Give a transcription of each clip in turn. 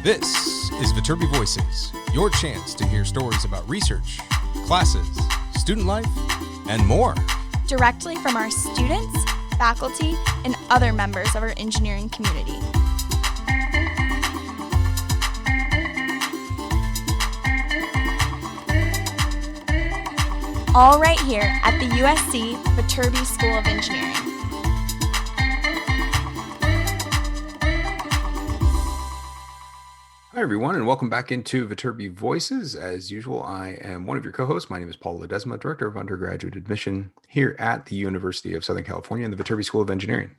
This is Viterbi Voices, your chance to hear stories about research, classes, student life, and more. Directly from our students, faculty, and other members of our engineering community. All right here at the USC Viterbi School of Engineering. Hi, everyone, and welcome back into Viterbi Voices. As usual, I am one of your co-hosts. My name is Paul Ledesma, Director of Undergraduate Admission here at the University of Southern California in the Viterbi School of Engineering.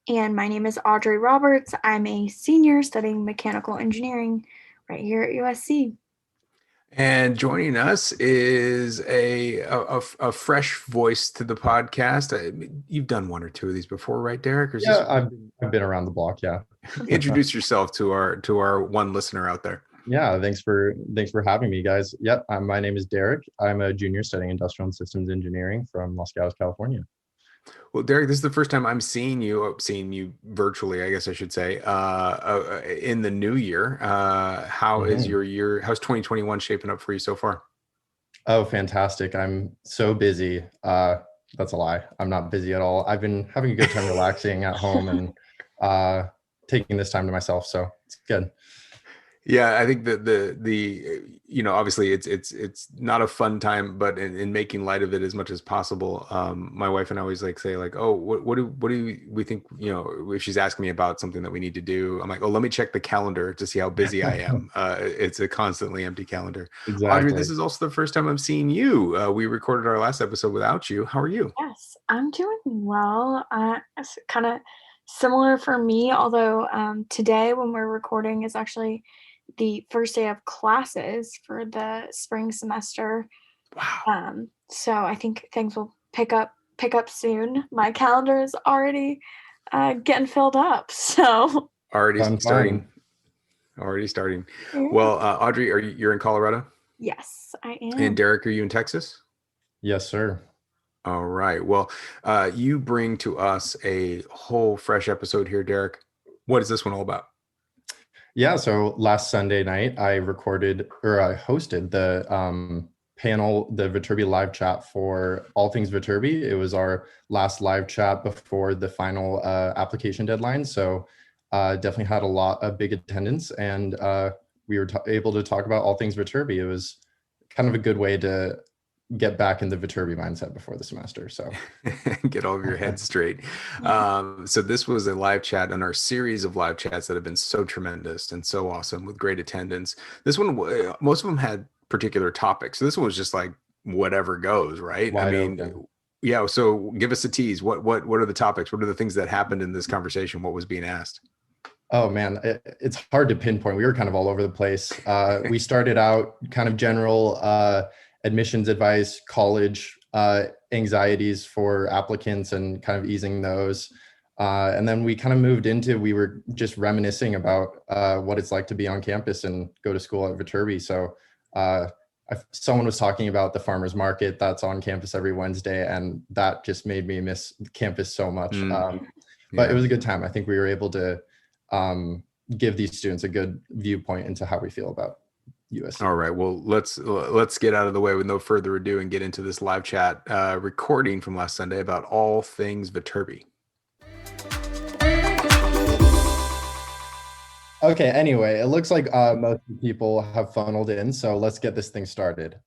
And my name is Audrey Roberts. I'm a senior studying mechanical engineering right here at USC. And joining us is a fresh voice to the podcast. You've done one or two of these before, right, Derek? Or I've been around the block. Yeah. Introduce yourself to our one listener out there. Yeah. Thanks for having me, guys. Yep. My name is Derek. I'm a junior studying industrial and systems engineering from Los Gatos, California. Well, Derek, this is the first time I'm seeing you virtually, I guess I should say, in the new year. How is your year? How's 2021 shaping up for you so far? Oh, fantastic. I'm so busy. That's a lie. I'm not busy at all. I've been having a good time relaxing at home and taking this time to myself. So it's good. Yeah, I think that the obviously it's not a fun time, but in making light of it as much as possible, my wife and I always say oh, what do we think, if she's asking me about something that we need to do, I'm like, oh, let me check the calendar to see how busy I am. It's a constantly empty calendar. Exactly. Audrey, this is also the first time I'm seeing you. We recorded our last episode without you. How are you? Yes, I'm doing well. It's kind of similar for me, although today when we're recording is actually the first day of classes for the spring semester. Wow. So I think things will pick up soon. My calendar is already getting filled up. So already starting. Yeah. Well, Audrey, you're in Colorado? Yes, I am. And Derek, are you in Texas? Yes, sir. All right. Well, you bring to us a whole fresh episode here, Derek. What is this one all about? Yeah. So last Sunday night, I hosted the panel, the Viterbi live chat for All Things Viterbi. It was our last live chat before the final application deadline. So definitely had a lot of big attendance, and we were able to talk about all things Viterbi. It was kind of a good way to get back in the Viterbi mindset before the semester. So get all of your head straight. So this was a live chat in our series of live chats that have been so tremendous and so awesome with great attendance. This one, most of them had particular topics. So this one was just like whatever goes, right? Wide open. Yeah. So give us a tease. What are the topics? What are the things that happened in this conversation? What was being asked? Oh man, it's hard to pinpoint. We were kind of all over the place. We started out kind of general admissions advice, college anxieties for applicants and kind of easing those. And then we kind of moved into, we were just reminiscing about what it's like to be on campus and go to school at Viterbi. So someone was talking about the farmer's market that's on campus every Wednesday, and that just made me miss campus so much. But it was a good time. I think we were able to give these students a good viewpoint into how we feel about USC. All right. Well, let's get out of the way with no further ado and get into this live chat recording from last Sunday about all things Viterbi. Okay. Anyway, it looks like most people have funneled in, so let's get this thing started.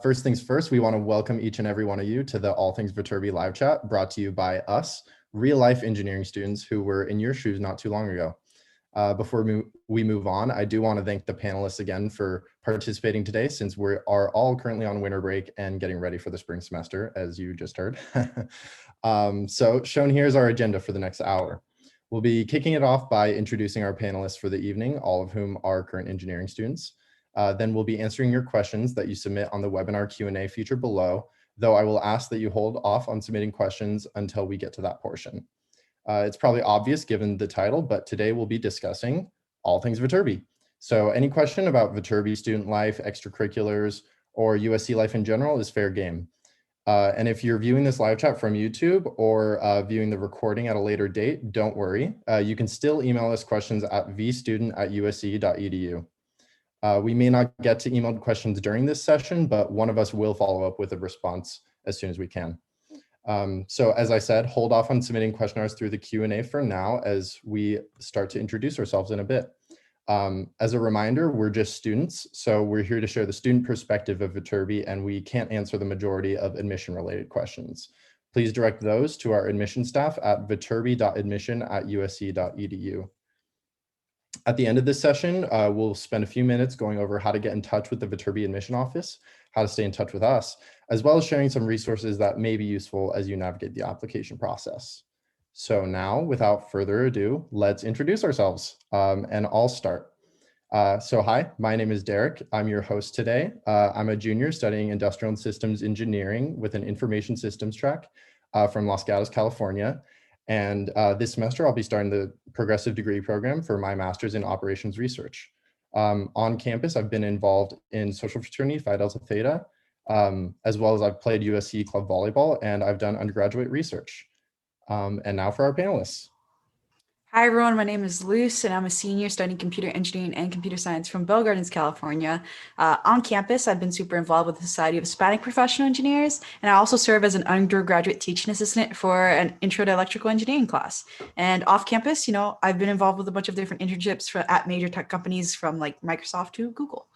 First things first, we want to welcome each and every one of you to the All Things Viterbi live chat, brought to you by us, real life engineering students who were in your shoes not too long ago. Before we move on, I do want to thank the panelists again for participating today, since we are all currently on winter break and getting ready for the spring semester, as you just heard. So shown here is our agenda for the next hour. We'll be kicking it off by introducing our panelists for the evening, all of whom are current engineering students. Then we'll be answering your questions that you submit on the webinar Q&A feature below, though I will ask that you hold off on submitting questions until we get to that portion. It's probably obvious given the title, but today we'll be discussing all things Viterbi. So any question about Viterbi student life, extracurriculars, or USC life in general is fair game. And if you're viewing this live chat from YouTube or viewing the recording at a later date, don't worry. You can still email us questions at vstudent@usc.edu. We may not get to emailed questions during this session, but one of us will follow up with a response as soon as we can. So as I said, hold off on submitting questionnaires through the Q&A for now as we start to introduce ourselves in a bit. As a reminder, we're just students, so we're here to share the student perspective of Viterbi, and we can't answer the majority of admission-related questions. Please direct those to our admission staff at viterbi.admission@usc.edu. At the end of this session, we'll spend a few minutes going over how to get in touch with the Viterbi admission office, how to stay in touch with us, as well as sharing some resources that may be useful as you navigate the application process. So now, without further ado, let's introduce ourselves, and I'll start. So hi, my name is Derek. I'm your host today. I'm a junior studying industrial and systems engineering with an information systems track from Los Gatos, California. And this semester, I'll be starting the progressive degree program for my master's in operations research. On campus, I've been involved in social fraternity Phi Delta Theta, as well as I've played USC club volleyball, and I've done undergraduate research. And now for our panelists. Hi, everyone. My name is Luce, and I'm a senior studying computer engineering and computer science from Bell Gardens, California. On campus, I've been super involved with the Society of Hispanic Professional Engineers, and I also serve as an undergraduate teaching assistant for an intro to electrical engineering class. And off campus, I've been involved with a bunch of different internships at major tech companies from like Microsoft to Google.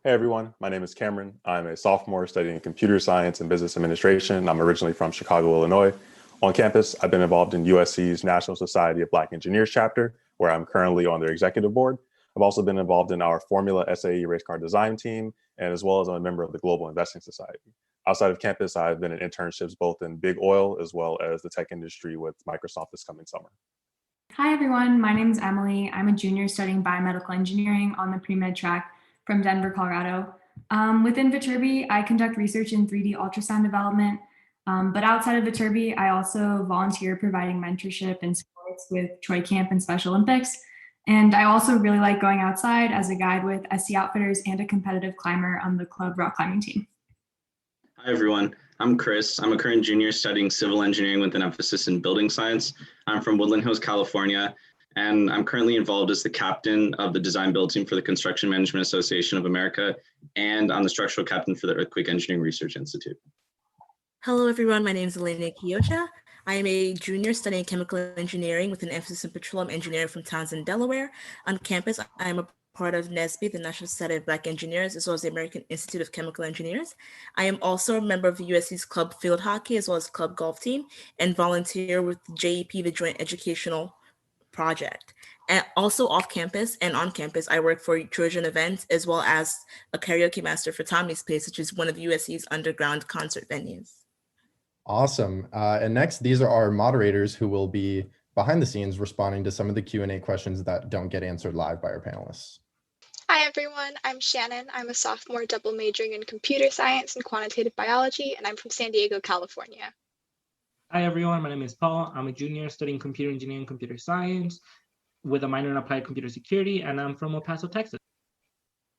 Hey everyone, my name is Cameron. I'm a sophomore studying computer science and business administration. I'm originally from Chicago, Illinois. On campus, I've been involved in USC's National Society of Black Engineers chapter, where I'm currently on their executive board. I've also been involved in our Formula SAE race car design team, and as well as I'm a member of the Global Investing Society. Outside of campus, I've been in internships both in big oil as well as the tech industry with Microsoft this coming summer. Hi everyone, my name is Emily. I'm a junior studying biomedical engineering on the pre-med track from Denver, Colorado. Within Viterbi, I conduct research in 3D ultrasound development. But outside of Viterbi, I also volunteer providing mentorship and sports with Troy Camp and Special Olympics. And I also really like going outside as a guide with SC Outfitters and a competitive climber on the club rock climbing team. Hi everyone, I'm Chris. I'm a current junior studying civil engineering with an emphasis in building science. I'm from Woodland Hills, California, and I'm currently involved as the captain of the design build team for the Construction Management Association of America, and I'm the structural captain for the Earthquake Engineering Research Institute. Hello, everyone. My name is Elena. I am a junior studying chemical engineering with an emphasis in petroleum engineering from Townsend, Delaware. On campus, I am a part of NSBE, the National Society of Black Engineers, as well as the American Institute of Chemical Engineers. I am also a member of the USC's club field hockey, as well as club golf team, and volunteer with JEP, the Joint Educational Project. And also off campus and on campus, I work for Trojan Events, as well as a karaoke master for Tommy's Place, which is one of USC's underground concert venues. Awesome. And next, these are our moderators who will be behind the scenes responding to some of the Q&A questions that don't get answered live by our panelists. Hi everyone, I'm Shannon. I'm a sophomore double majoring in computer science and quantitative biology, and I'm from San Diego, California. Hi everyone, my name is Paul. I'm a junior studying computer engineering and computer science with a minor in applied computer security, and I'm from El Paso, Texas.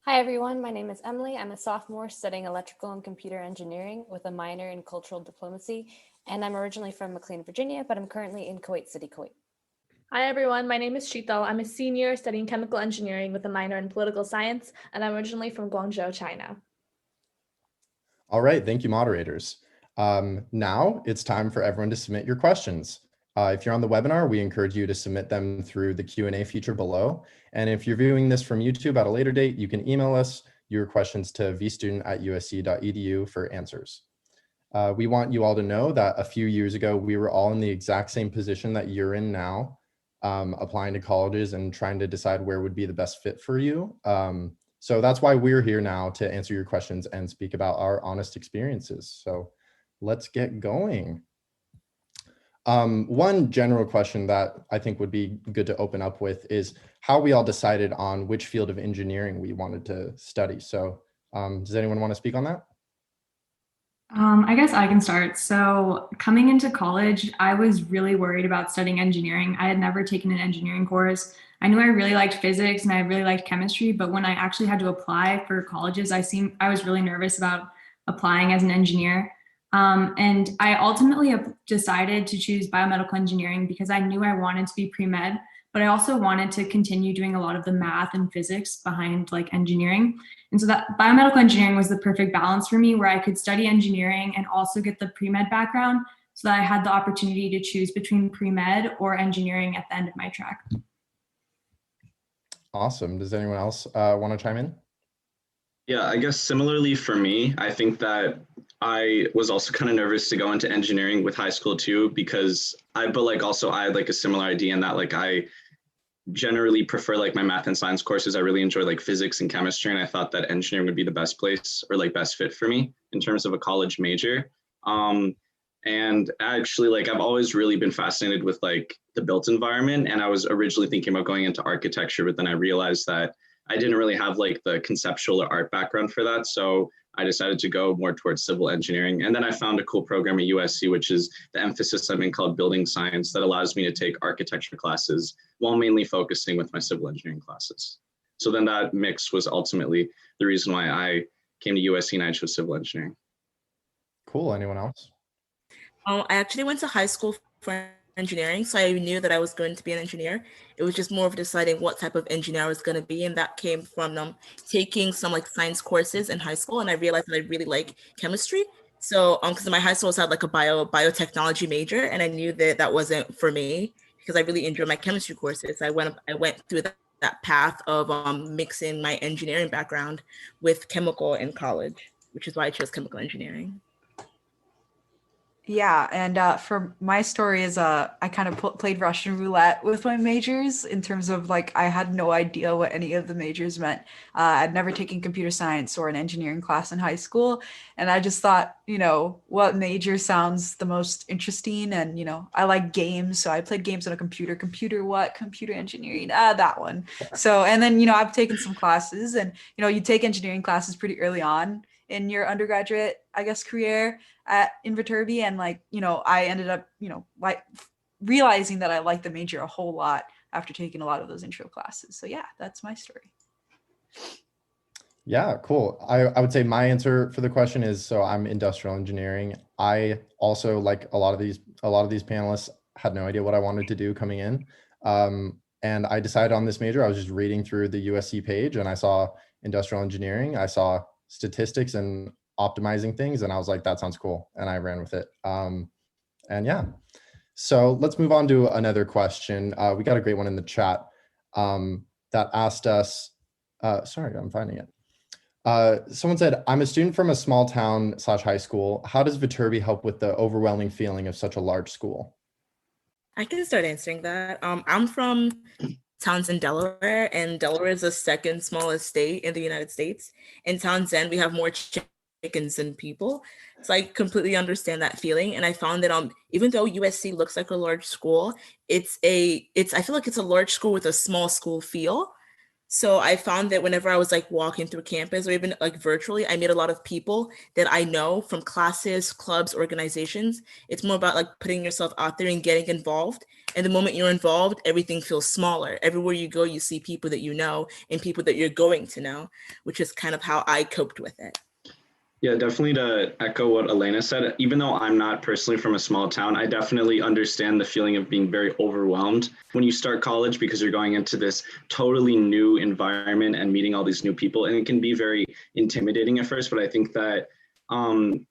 Hi everyone, my name is Emily. I'm a sophomore studying electrical and computer engineering with a minor in cultural diplomacy, and I'm originally from McLean, Virginia, but I'm currently in Kuwait City, Kuwait. Hi everyone, my name is Sheetal. I'm a senior studying chemical engineering with a minor in political science, and I'm originally from Guangzhou, China. All right, thank you, moderators. Now it's time for everyone to submit your questions. If you're on the webinar, we encourage you to submit them through the Q&A feature below. And if you're viewing this from YouTube at a later date, you can email us your questions to vstudent@usc.edu for answers. We want you all to know that a few years ago, we were all in the exact same position that you're in now, applying to colleges and trying to decide where would be the best fit for you. So that's why we're here now to answer your questions and speak about our honest experiences. So let's get going. One general question that I think would be good to open up with is how we all decided on which field of engineering we wanted to study. So does anyone want to speak on that? I guess I can start. So coming into college, I was really worried about studying engineering. I had never taken an engineering course. I knew I really liked physics and I really liked chemistry, but when I actually had to apply for colleges, I was really nervous about applying as an engineer. And I ultimately decided to choose biomedical engineering because I knew I wanted to be pre-med, but I also wanted to continue doing a lot of the math and physics behind like engineering. And so that biomedical engineering was the perfect balance for me, where I could study engineering and also get the pre-med background, so that I had the opportunity to choose between pre-med or engineering at the end of my track. Awesome. Does anyone else want to chime in? Yeah, I guess similarly for me, I think that I was also kind of nervous to go into engineering with high school too, because but like also I had like a similar idea in that like I generally prefer like my math and science courses. I really enjoy like physics and chemistry, and I thought that engineering would be the best place or like best fit for me in terms of a college major. And actually, like I've always really been fascinated with like the built environment, and I was originally thinking about going into architecture, but then I realized that I didn't really have like the conceptual or art background for that. So I decided to go more towards civil engineering. And then I found a cool program at USC, which is the emphasis I'm in called building science, that allows me to take architecture classes while mainly focusing with my civil engineering classes. So then that mix was ultimately the reason why I came to USC and I chose civil engineering. Cool. Anyone else? I actually went to high school for engineering, so I knew that I was going to be an engineer. It was just more of deciding what type of engineer I was going to be, and that came from taking some like science courses in high school, and I realized that I really like chemistry. So because my high school had like a biotechnology major, and I knew that that wasn't for me because I really enjoyed my chemistry courses. I went through that path of mixing my engineering background with chemical in college, which is why I chose chemical engineering. Yeah, and for my story is I kind of played Russian roulette with my majors in terms of like I had no idea what any of the majors meant. I'd never taken computer science or an engineering class in high school, and I just thought, what major sounds the most interesting, and I like games, so I played games on a computer. Computer engineering, that one. So, and then I've taken some classes, and you take engineering classes pretty early on in your undergraduate, I guess, career in Viterbi, and I ended up like realizing that I liked the major a whole lot after taking a lot of those intro classes. So yeah, that's my story. Yeah, cool. I would say my answer for the question is, so I'm industrial engineering. I also, like a lot of these panelists, had no idea what I wanted to do coming in. And I decided on this major. I was just reading through the USC page and I saw industrial engineering. I saw statistics and optimizing things, and I was like, that sounds cool, and I ran with it. And yeah, so let's move on to another question. We got a great one in the chat that asked us, sorry, I'm finding it. Someone said, I'm a student from a small town / high school. How does Viterbi help with the overwhelming feeling of such a large school? I can start answering that. I'm from Townsend, Delaware, and Delaware is the second smallest state in the United States. In Townsend, we have more chickens than people. So I completely understand that feeling. And I found that even though USC looks like a large school, I feel like it's a large school with a small school feel. So I found that whenever I was like walking through campus or even like virtually, I made a lot of people that I know from classes, clubs, organizations. It's more about like putting yourself out there and getting involved. And the moment you're involved, everything feels smaller. Everywhere you go, you see people that you know and people that you're going to know, which is kind of how I coped with it. Yeah, definitely to echo what Elena said, even though I'm not personally from a small town, I definitely understand the feeling of being very overwhelmed when you start college because you're going into this totally new environment and meeting all these new people. And it can be very intimidating at first, but I think that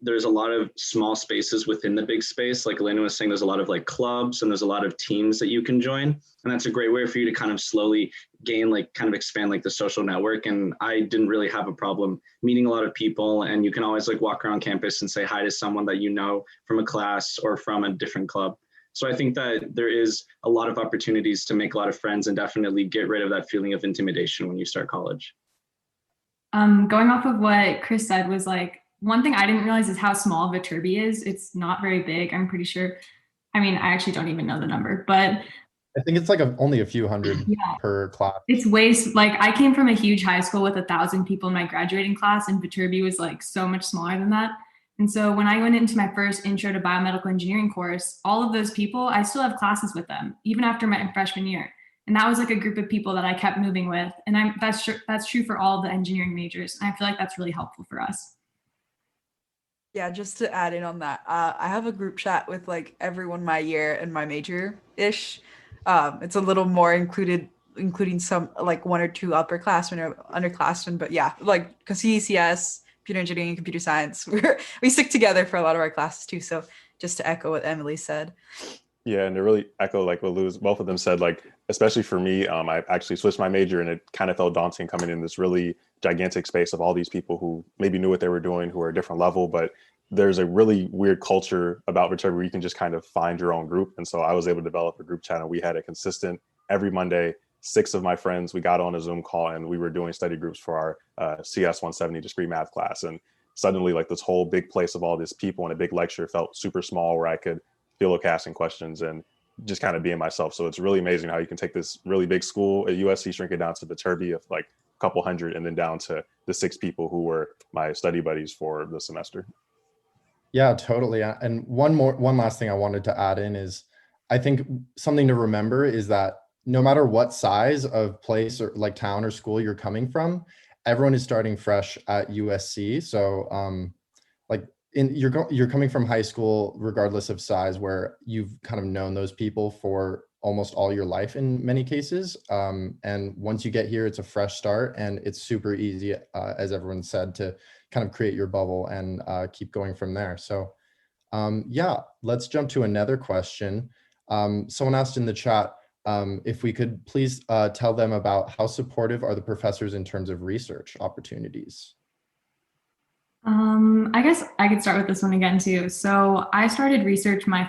there's a lot of small spaces within the big space. Like Elena was saying, there's a lot of like clubs and there's a lot of teams that you can join. And that's a great way for you to kind of slowly gain, like kind of expand like the social network. And I didn't really have a problem meeting a lot of people, and you can always like walk around campus and say hi to someone that you know from a class or from a different club. So I think that there is a lot of opportunities to make a lot of friends and definitely get rid of that feeling of intimidation when you start college. Going off of what Chris said was like, one thing I didn't realize is how small Viterbi is. It's not very big, I'm pretty sure. I mean, I actually don't even know the number, but I think it's like only a few hundred per class. It's like I came from a huge high school with 1,000 people in my graduating class, and Viterbi was like so much smaller than that. And so when I went into my first intro to biomedical engineering course, all of those people, I still have classes with them, even after my freshman year. And that was like a group of people that I kept moving with. And that's true for all of the engineering majors. And I feel like that's really helpful for us. Yeah, just to add in on that, I have a group chat with like everyone my year and my major ish. It's a little more including some like one or two upperclassmen or underclassmen, but yeah, like because CECS, computer engineering, and computer science, we stick together for a lot of our classes too. So just to echo what Emily said. Yeah, and to really echo like what both of them said, like especially for me, I actually switched my major, and it kind of felt daunting coming in this really gigantic space of all these people who maybe knew what they were doing, who are a different level, but there's a really weird culture about Viterbi where you can just kind of find your own group. And so I was able to develop a group chat, and we had a consistent every Monday. 6 of my friends, we got on a Zoom call, and we were doing study groups for our CS 170 discrete math class. And suddenly, like this whole big place of all these people and a big lecture felt super small, where I could feel okay asking questions and just kind of being myself. So it's really amazing how you can take this really big school at USC, shrink it down to Viterbi of like a couple hundred, and then down to the 6 people who were my study buddies for the semester. Yeah, totally. And one last thing I wanted to add in is, I think something to remember is that no matter what size of place or like town or school you're coming from, everyone is starting fresh at USC. So like you're coming from high school regardless of size, where you've kind of known those people for almost all your life in many cases. And once you get here, it's a fresh start, and it's super easy, as everyone said, to kind of create your bubble and keep going from there. So yeah, let's jump to another question. Someone asked in the chat if we could please tell them about how supportive are the professors in terms of research opportunities. I guess I could start with this one again too. So I started research my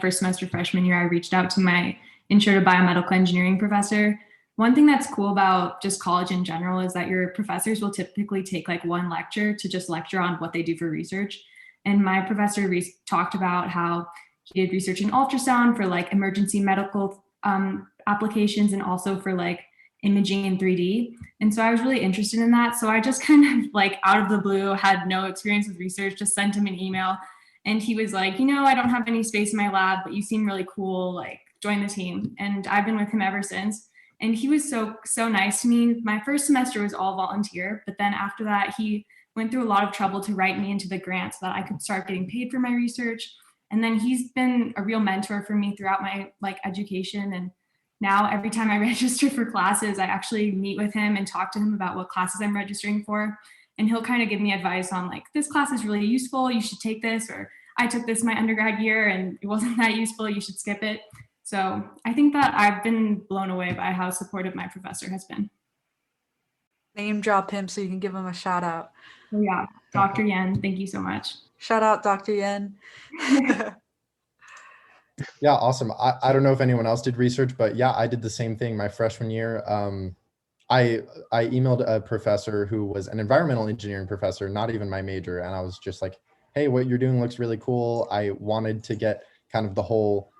first semester freshman year. I reached out to my intro to biomedical engineering professor. One thing that's cool about just college in general is that your professors will typically take like one lecture to just lecture on what they do for research. And my professor talked about how he did research in ultrasound for like emergency medical applications, and also for like imaging in 3D. And so I was really interested in that. So I just kind of like out of the blue, had no experience with research, just sent him an email. And he was like, I don't have any space in my lab, but you seem really cool, like join the team. And I've been with him ever since. And he was so nice to me. My first semester was all volunteer, but then after that, he went through a lot of trouble to write me into the grant so that I could start getting paid for my research. And then he's been a real mentor for me throughout my like education. And now every time I register for classes, I actually meet with him and talk to him about what classes I'm registering for. And he'll kind of give me advice on like, this class is really useful, you should take this, or I took this my undergrad year and it wasn't that useful, you should skip it. So I think that I've been blown away by how supportive my professor has been. Name drop him so you can give him a shout out. Oh yeah, Dr. Yen, thank you so much. Shout out Dr. Yen. Yeah, awesome. I don't know if anyone else did research, but yeah, I did the same thing my freshman year. I emailed a professor who was an environmental engineering professor, not even my major. And I was just like, hey, what you're doing looks really cool. I wanted to get kind of the whole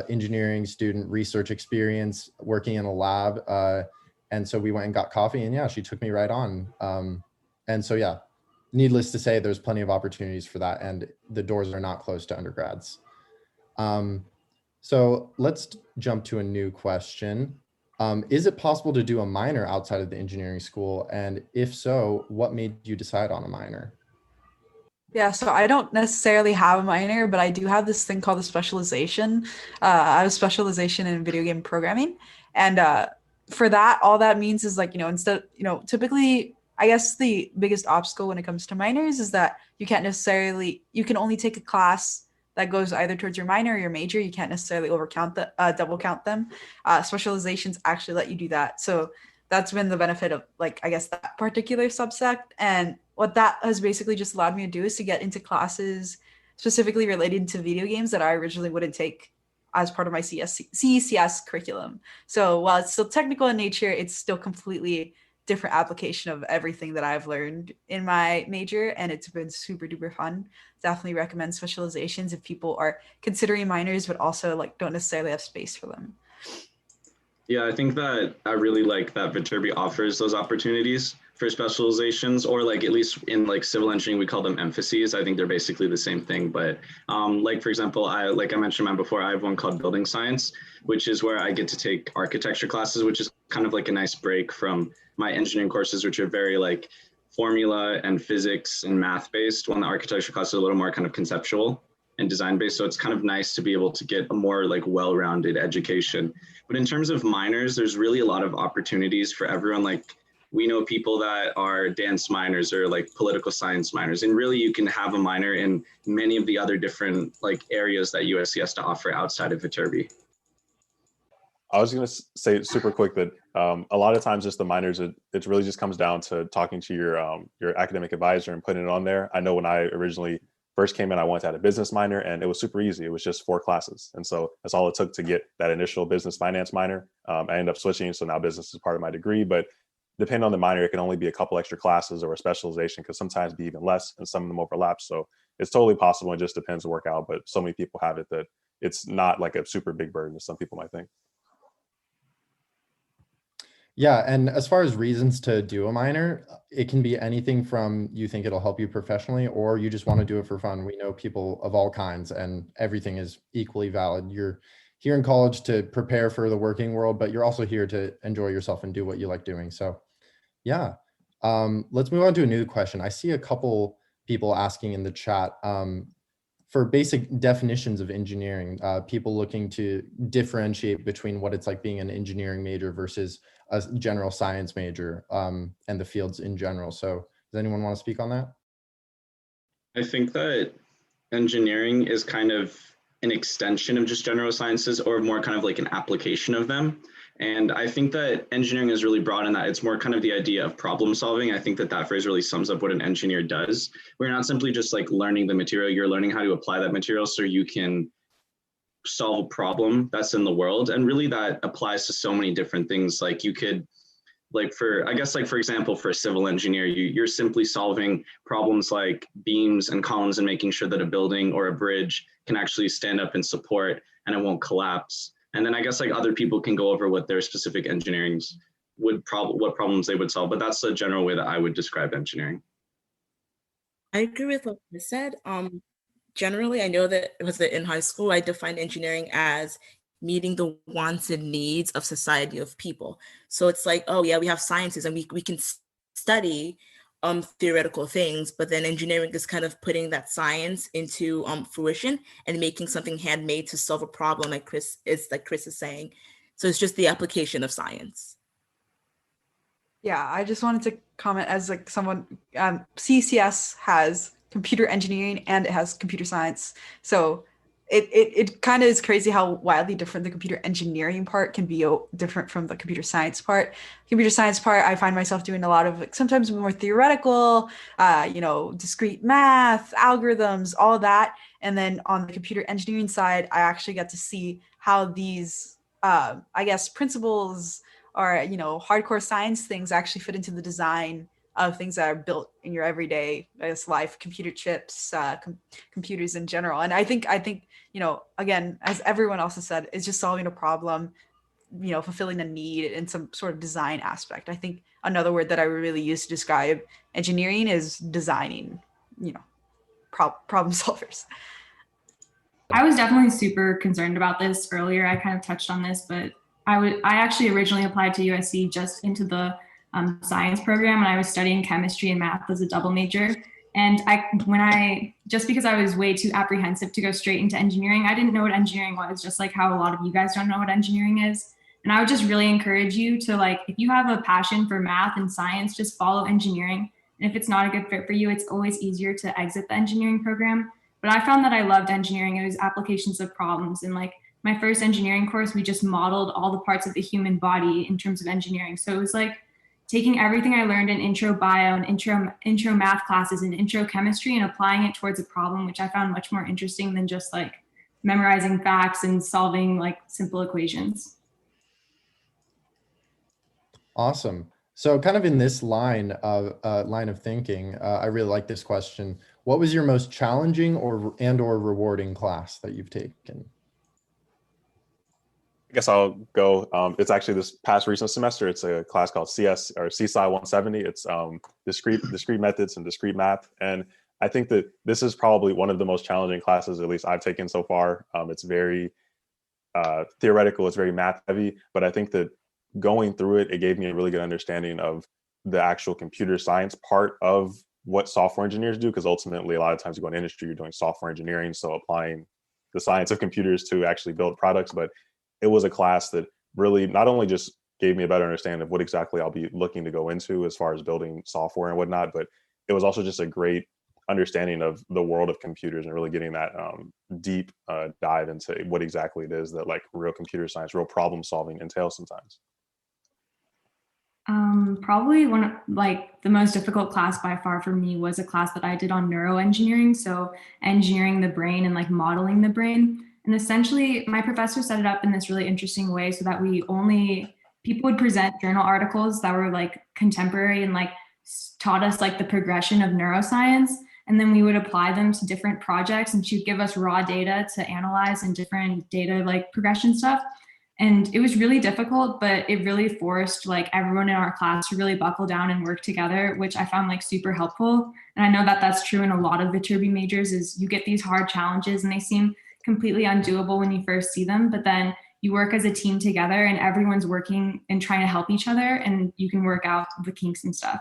engineering student research experience working in a lab. And so we went and got coffee, and yeah, she took me right on. And so, yeah, needless to say, there's plenty of opportunities for that, and the doors are not closed to undergrads. So let's jump to a new question. Is it possible to do a minor outside of the engineering school? And if so, what made you decide on a minor? Yeah, so I don't necessarily have a minor, but I do have this thing called a specialization. I have a specialization in video game programming. And for that, all that means is like, typically, I guess the biggest obstacle when it comes to minors is that you can only take a class that goes either towards your minor or your major. You can't necessarily double count them. Specializations actually let you do that. So that's been the benefit of like, I guess that particular subsect. And what that has basically just allowed me to do is to get into classes specifically related to video games that I originally wouldn't take as part of my CECS curriculum. So while it's still technical in nature, it's still completely different application of everything that I've learned in my major, and it's been super duper fun. Definitely recommend specializations if people are considering minors but also like don't necessarily have space for them. Yeah, I think that I really like that Viterbi offers those opportunities for specializations, or like at least in like civil engineering, we call them emphases. I think they're basically the same thing. But like, for example, I mentioned before, I have one called building science, which is where I get to take architecture classes, which is kind of like a nice break from my engineering courses, which are very like formula and physics and math based, when the architecture class is a little more kind of conceptual and design based. So it's kind of nice to be able to get a more like well-rounded education. But in terms of minors, there's really a lot of opportunities for everyone. Like we know people that are dance minors or like political science minors, and really you can have a minor in many of the other different like areas that USC has to offer outside of Viterbi. I was going to say super quick that a lot of times just the minors, it really just comes down to talking to your academic advisor and putting it on there. I know when I originally first came in, I wanted to add a business minor, and it was super easy. It was just 4 classes. And so that's all it took to get that initial business finance minor. I ended up switching, so now business is part of my degree. But depending on the minor, it can only be a couple extra classes or a specialization, because sometimes be even less, and some of them overlap. So it's totally possible. It just depends to work out. But so many people have it that it's not like a super big burden as some people might think. Yeah, and as far as reasons to do a minor, it can be anything from you think it'll help you professionally, or you just want to do it for fun. We know people of all kinds, and everything is equally valid. You're here in college to prepare for the working world, but you're also here to enjoy yourself and do what you like doing. So yeah, let's move on to a new question. I see a couple people asking in the chat for basic definitions of engineering, people looking to differentiate between what it's like being an engineering major versus a general science major, and the fields in general. So does anyone want to speak on that? I think that engineering is kind of an extension of just general sciences, or more kind of like an application of them. And I think that engineering is really broad in that it's more kind of the idea of problem solving. I think that that phrase really sums up what an engineer does. We're not simply just like learning the material, you're learning how to apply that material so you can solve a problem that's in the world. And really that applies to so many different things. Like you could, like for, I guess like for example, for a civil engineer, you're simply solving problems like beams and columns and making sure that a building or a bridge can actually stand up and support and it won't collapse. And then I guess like other people can go over what their specific engineerings what problems they would solve, but that's the general way that I would describe engineering. I agree with what you said. Generally, I know that it was in high school, I defined engineering as meeting the wants and needs of society of people. So it's like, oh yeah, we have sciences and we can study theoretical things, but then engineering is kind of putting that science into fruition and making something handmade to solve a problem, like Chris is saying. So it's just the application of science. Yeah, I just wanted to comment as like someone, CCS has computer engineering and it has computer science. So it kind of is crazy how wildly different the computer engineering part can be different from the computer science part. Computer science part, I find myself doing a lot of like, sometimes more theoretical, discrete math, algorithms, all that. And then on the computer engineering side, I actually get to see how these, I guess, principles or, hardcore science things actually fit into the design of things that are built in your everyday, I guess, life, computer chips, computers in general. And I think, again, as everyone else has said, it's just solving a problem, fulfilling a need in some sort of design aspect. I think another word that I would really use to describe engineering is designing, problem solvers. I was definitely super concerned about this earlier. I kind of touched on this, but I actually originally applied to USC just into the science program, and I was studying chemistry and math as a double major. And just because I was way too apprehensive to go straight into engineering, I didn't know what engineering was, just like how a lot of you guys don't know what engineering is. And I would just really encourage you to, like, if you have a passion for math and science, just follow engineering. And if it's not a good fit for you, it's always easier to exit the engineering program. But I found that I loved engineering. It was applications of problems. And like my first engineering course, we just modeled all the parts of the human body in terms of engineering. So it was like taking everything I learned in intro bio and intro math classes and intro chemistry and applying it towards a problem, which I found much more interesting than just like memorizing facts and solving like simple equations. Awesome. So kind of in this line of thinking, I really like this question. What was your most challenging or rewarding class that you've taken? I guess I'll go. It's actually this past recent semester. It's a class called CS or CSI 170. It's discrete methods and discrete math. And I think that this is probably one of the most challenging classes, at least I've taken so far. It's very theoretical. It's very math heavy, but I think that going through it, it gave me a really good understanding of the actual computer science part of what software engineers do, because ultimately a lot of times you go in industry, you're doing software engineering, so applying the science of computers to actually build products. But it was a class that really not only just gave me a better understanding of what exactly I'll be looking to go into as far as building software and whatnot, but it was also just a great understanding of the world of computers and really getting that deep dive into what exactly it is that like real computer science, real problem solving entails sometimes. Probably one of like the most difficult class by far for me was a class that I did on neuroengineering. So engineering the brain and like modeling the brain. And essentially my professor set it up in this really interesting way so that people would present journal articles that were like contemporary and like taught us like the progression of neuroscience. And then we would apply them to different projects, and she'd give us raw data to analyze and different data like progression stuff. And it was really difficult, but it really forced like everyone in our class to really buckle down and work together, which I found like super helpful. And I know that that's true in a lot of Viterbi majors is you get these hard challenges and they seem completely undoable when you first see them, but then you work as a team together and everyone's working and trying to help each other, and you can work out the kinks and stuff.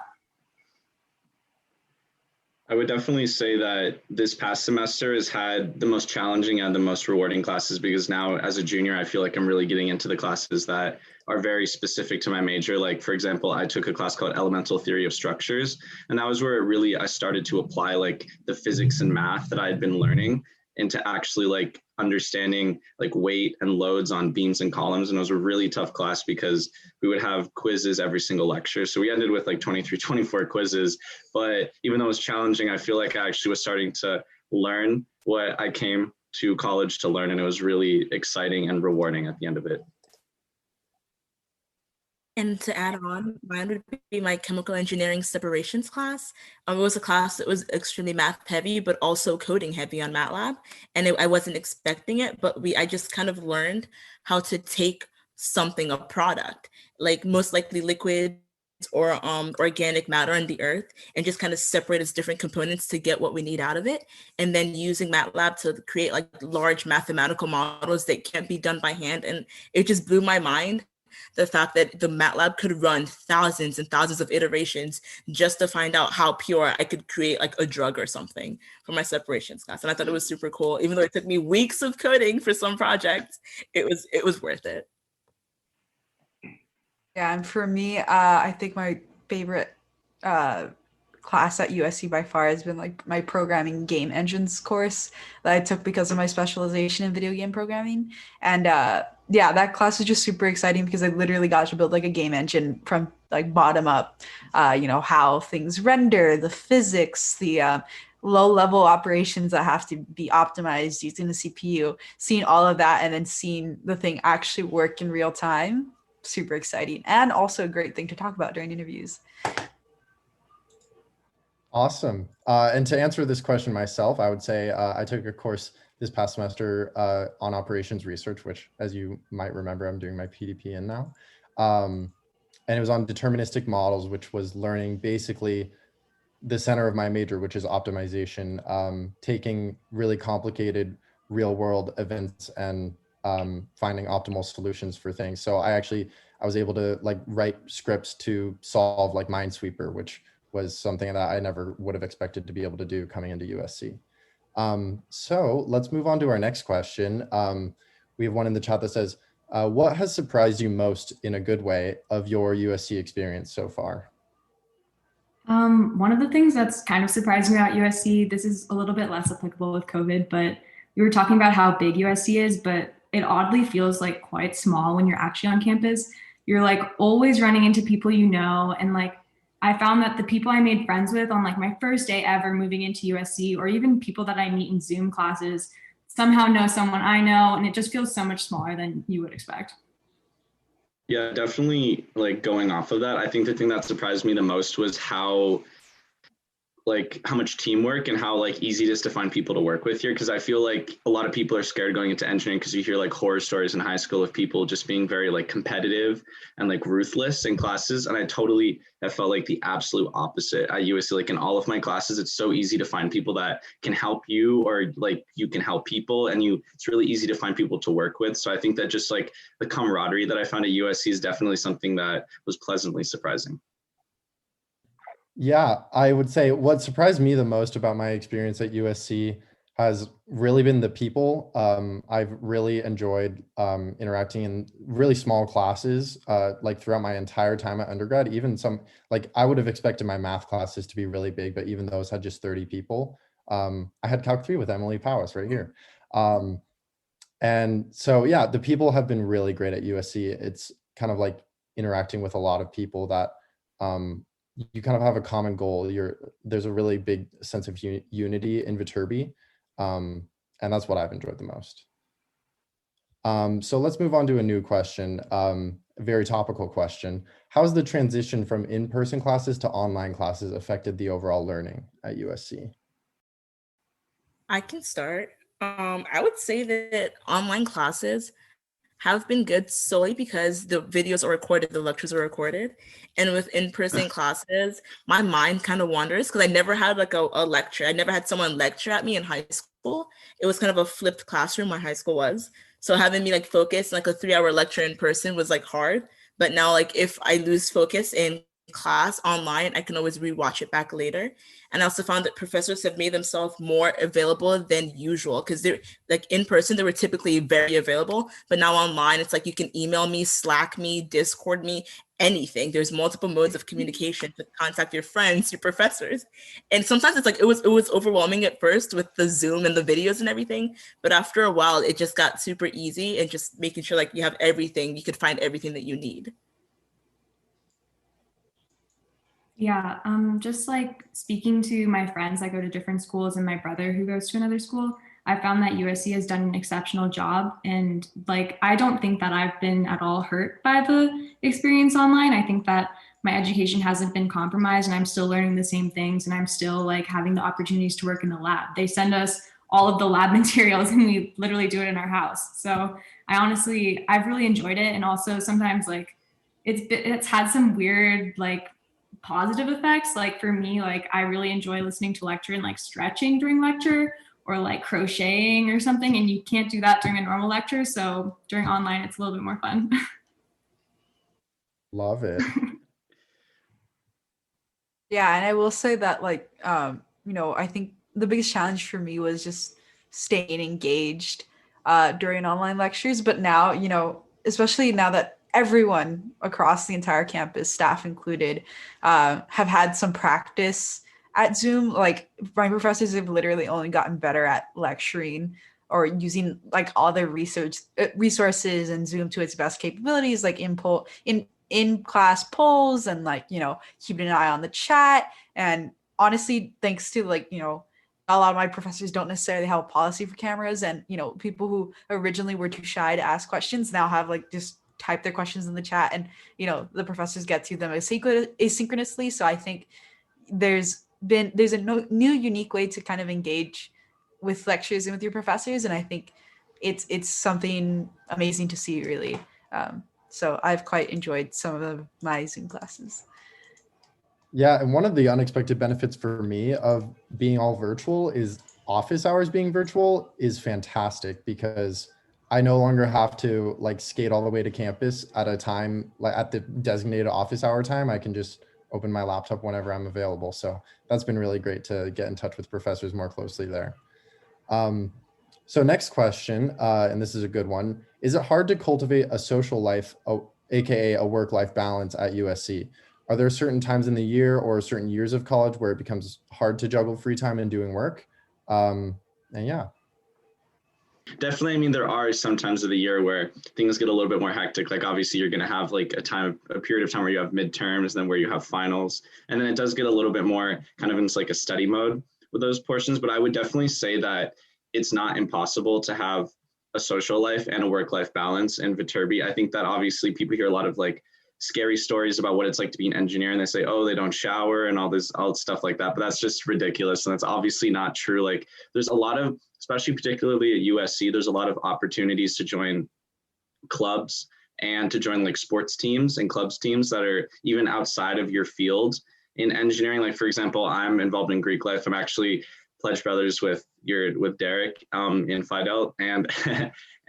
I would definitely say that this past semester has had the most challenging and the most rewarding classes, because now as a junior, I feel like I'm really getting into the classes that are very specific to my major. Like, for example, I took a class called Elemental Theory of Structures, and that was where I started to apply like the physics and math that I had been learning into actually like understanding like weight and loads on beams and columns. And it was a really tough class because we would have quizzes every single lecture. So we ended with like 23, 24 quizzes. But even though it was challenging, I feel like I actually was starting to learn what I came to college to learn. And it was really exciting and rewarding at the end of it. And to add on, mine would be my chemical engineering separations class. It was a class that was extremely math heavy, but also coding heavy on MATLAB. And I wasn't expecting it, but I just kind of learned how to take something, a product, like most likely liquids or organic matter on the earth, and just kind of separate its different components to get what we need out of it. And then using MATLAB to create like large mathematical models that can't be done by hand. And it just blew my mind, the fact that the MATLAB could run thousands and thousands of iterations just to find out how pure I could create like a drug or something for my separations class. And I thought it was super cool. Even though it took me weeks of coding for some projects, it was worth it. Yeah, and for me, I think my favorite class at USC by far has been like my programming game engines course that I took because of my specialization in video game programming. And yeah, that class was just super exciting because I literally got to build like a game engine from like bottom up, how things render, the physics, the low level operations that have to be optimized using the CPU, seeing all of that and then seeing the thing actually work in real time. Super exciting, and also a great thing to talk about during interviews. Awesome. And to answer this question myself, I would say I took a course this past semester on operations research, which, as you might remember, I'm doing my PDP in now. And it was on deterministic models, which was learning basically the center of my major, which is optimization, taking really complicated real world events and finding optimal solutions for things. So I was able to like write scripts to solve like Minesweeper, which was something that I never would have expected to be able to do coming into USC. So let's move on to our next question. We have one in the chat that says, what has surprised you most in a good way of your USC experience so far? One of the things that's kind of surprising about USC, this is a little bit less applicable with COVID, but we were talking about how big USC is, but it oddly feels like quite small when you're actually on campus. You're like always running into people you know, and like I found that the people I made friends with on like my first day ever moving into USC, or even people that I meet in Zoom classes, somehow know someone I know, and it just feels so much smaller than you would expect. Yeah, definitely. Like going off of that, I think the thing that surprised me the most was how much teamwork and how like easy it is to find people to work with here. Because I feel like a lot of people are scared going into engineering because you hear like horror stories in high school of people just being very like competitive and like ruthless in classes. And I felt like the absolute opposite at USC. Like in all of my classes, it's so easy to find people that can help you, or like you can help people, and it's really easy to find people to work with. So I think that just like the camaraderie that I found at USC is definitely something that was pleasantly surprising. Yeah, I would say what surprised me the most about my experience at USC has really been the people. I've really enjoyed interacting in really small classes, like throughout my entire time at undergrad. Even some, like I would have expected my math classes to be really big, but even those had just 30 people. I had Calc 3 with Emily Powis right here. And so, yeah, the people have been really great at USC. It's kind of like interacting with a lot of people that you kind of have a common goal. There's a really big sense of unity in Viterbi, and that's what I've enjoyed the most. So let's move on to a new question, a very topical question. How's the transition from in-person classes to online classes affected the overall learning at USC? I can start. I would say that online classes have been good solely because the videos are recorded, the lectures are recorded. And with in-person classes, my mind kind of wanders because I never had like a lecture. I never had someone lecture at me in high school. It was kind of a flipped classroom, my high school was. So having me like focus like a 3-hour lecture in person was like hard. But now like if I lose focus in class online, I can always rewatch it back later. And I also found that professors have made themselves more available than usual because they're like in person, they were typically very available, but now online, it's like you can email me, Slack me, Discord me, anything. There's multiple modes of communication to contact your friends, your professors. And sometimes it's like it was overwhelming at first with the Zoom and the videos and everything, but after a while it just got super easy and just making sure like you have everything, you could find everything that you need. Yeah, just like speaking to my friends that go to different schools and my brother who goes to another school, I found that USC has done an exceptional job. And like, I don't think that I've been at all hurt by the experience online. I think that my education hasn't been compromised and I'm still learning the same things and I'm still like having the opportunities to work in the lab. They send us all of the lab materials and we literally do it in our house. So I've really enjoyed it. And also sometimes like, it's had some weird like positive effects. Like for me, like I really enjoy listening to lecture and like stretching during lecture or like crocheting or something. And you can't do that during a normal lecture. So during online, it's a little bit more fun. Love it. Yeah, and I will say that like I think the biggest challenge for me was just staying engaged during online lectures. But now, especially now that everyone across the entire campus, staff included, have had some practice at Zoom. Like my professors have literally only gotten better at lecturing or using like all their research resources and Zoom to its best capabilities, like in class polls and like keeping an eye on the chat. And honestly, thanks to like a lot of my professors don't necessarily have a policy for cameras, and people who originally were too shy to ask questions now have like just type their questions in the chat, and the professors get to them asynchronously. So I think there's a new unique way to kind of engage with lectures and with your professors, and I think it's something amazing to see, really. So I've quite enjoyed some of my Zoom classes. Yeah, and one of the unexpected benefits for me of being all virtual is office hours being virtual is fantastic because I no longer have to like skate all the way to campus at a time, like at the designated office hour time. I can just open my laptop whenever I'm available. So that's been really great to get in touch with professors more closely there. So next question, and this is a good one. Is it hard to cultivate a social life, AKA a work-life balance at USC? Are there certain times in the year or certain years of college where it becomes hard to juggle free time and doing work? And yeah. Definitely. I mean, there are some times of the year where things get a little bit more hectic. Like obviously you're going to have like a period of time where you have midterms, then where you have finals. And then it does get a little bit more kind of into like a study mode with those portions. But I would definitely say that it's not impossible to have a social life and a work-life balance in Viterbi. I think that obviously people hear a lot of like scary stories about what it's like to be an engineer, and they say, oh, they don't shower and all stuff like that. But that's just ridiculous. And that's obviously not true. Like there's a lot of, especially particularly at USC, there's a lot of opportunities to join clubs and to join like sports teams and clubs teams that are even outside of your field in engineering. Like for example, I'm involved in Greek life. I'm actually pledge brothers with Derek in Phi Delt, and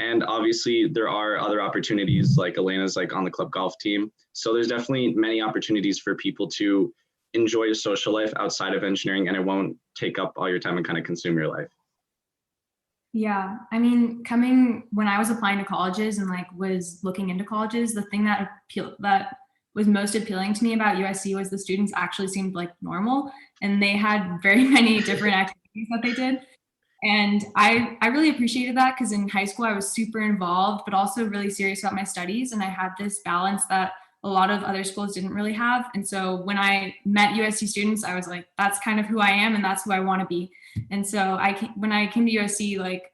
and obviously there are other opportunities like Elena's like on the club golf team. So there's definitely many opportunities for people to enjoy a social life outside of engineering, and it won't take up all your time and kind of consume your life. Yeah, I mean, when I was applying to colleges and like was looking into colleges, the thing that was most appealing to me about USC was the students actually seemed like normal, and they had very many different activities that they did. And I really appreciated that, because in high school I was super involved, but also really serious about my studies. And I had this balance that a lot of other schools didn't really have. And so when I met USC students, I was like, that's kind of who I am and that's who I want to be. And so when I came to USC, like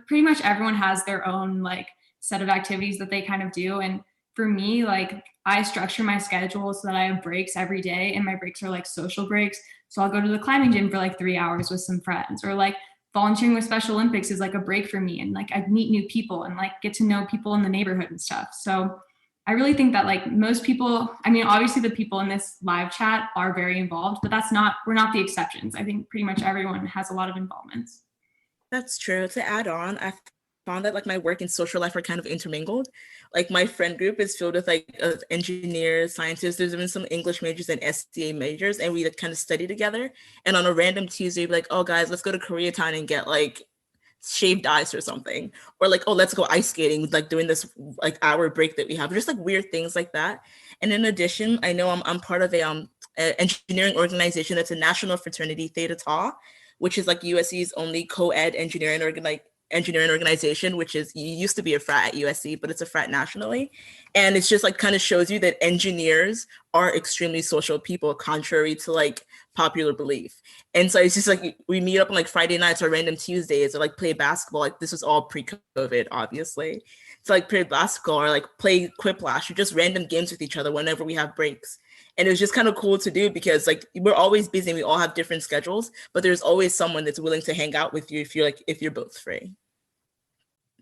pretty much everyone has their own like set of activities that they kind of do. And for me, like I structure my schedule so that I have breaks every day, and my breaks are like social breaks. So I'll go to the climbing gym for like 3 hours with some friends, or like volunteering with Special Olympics is like a break for me, and like I meet new people and like get to know people in the neighborhood and stuff. So I really think that like most people, I mean, obviously the people in this live chat are very involved, but we're not the exceptions. I think pretty much everyone has a lot of involvements. That's true. To add on, I found that like my work and social life are kind of intermingled. Like my friend group is filled with like engineers, scientists. There's even some English majors and SDA majors, and we like, kind of study together. And on a random Tuesday, we'd be like, oh guys, let's go to Koreatown and get like shaved ice or something, or like, oh, let's go ice skating, like doing this like hour break that we have, just like weird things like that. And in addition, I know I'm part of a engineering organization that's a national fraternity, Theta Tau, which is like USC's only co-ed engineering organization, which is used to be a frat at USC, but it's a frat nationally. And it's just like kind of shows you that engineers are extremely social people, contrary to like popular belief. And so it's just like we meet up on like Friday nights or random Tuesdays or like play basketball. Like this was all pre-COVID, obviously. To like play basketball or like play Quiplash or just random games with each other whenever we have breaks. And it was just kind of cool to do, because like we're always busy and we all have different schedules, but there's always someone that's willing to hang out with you if you're both free.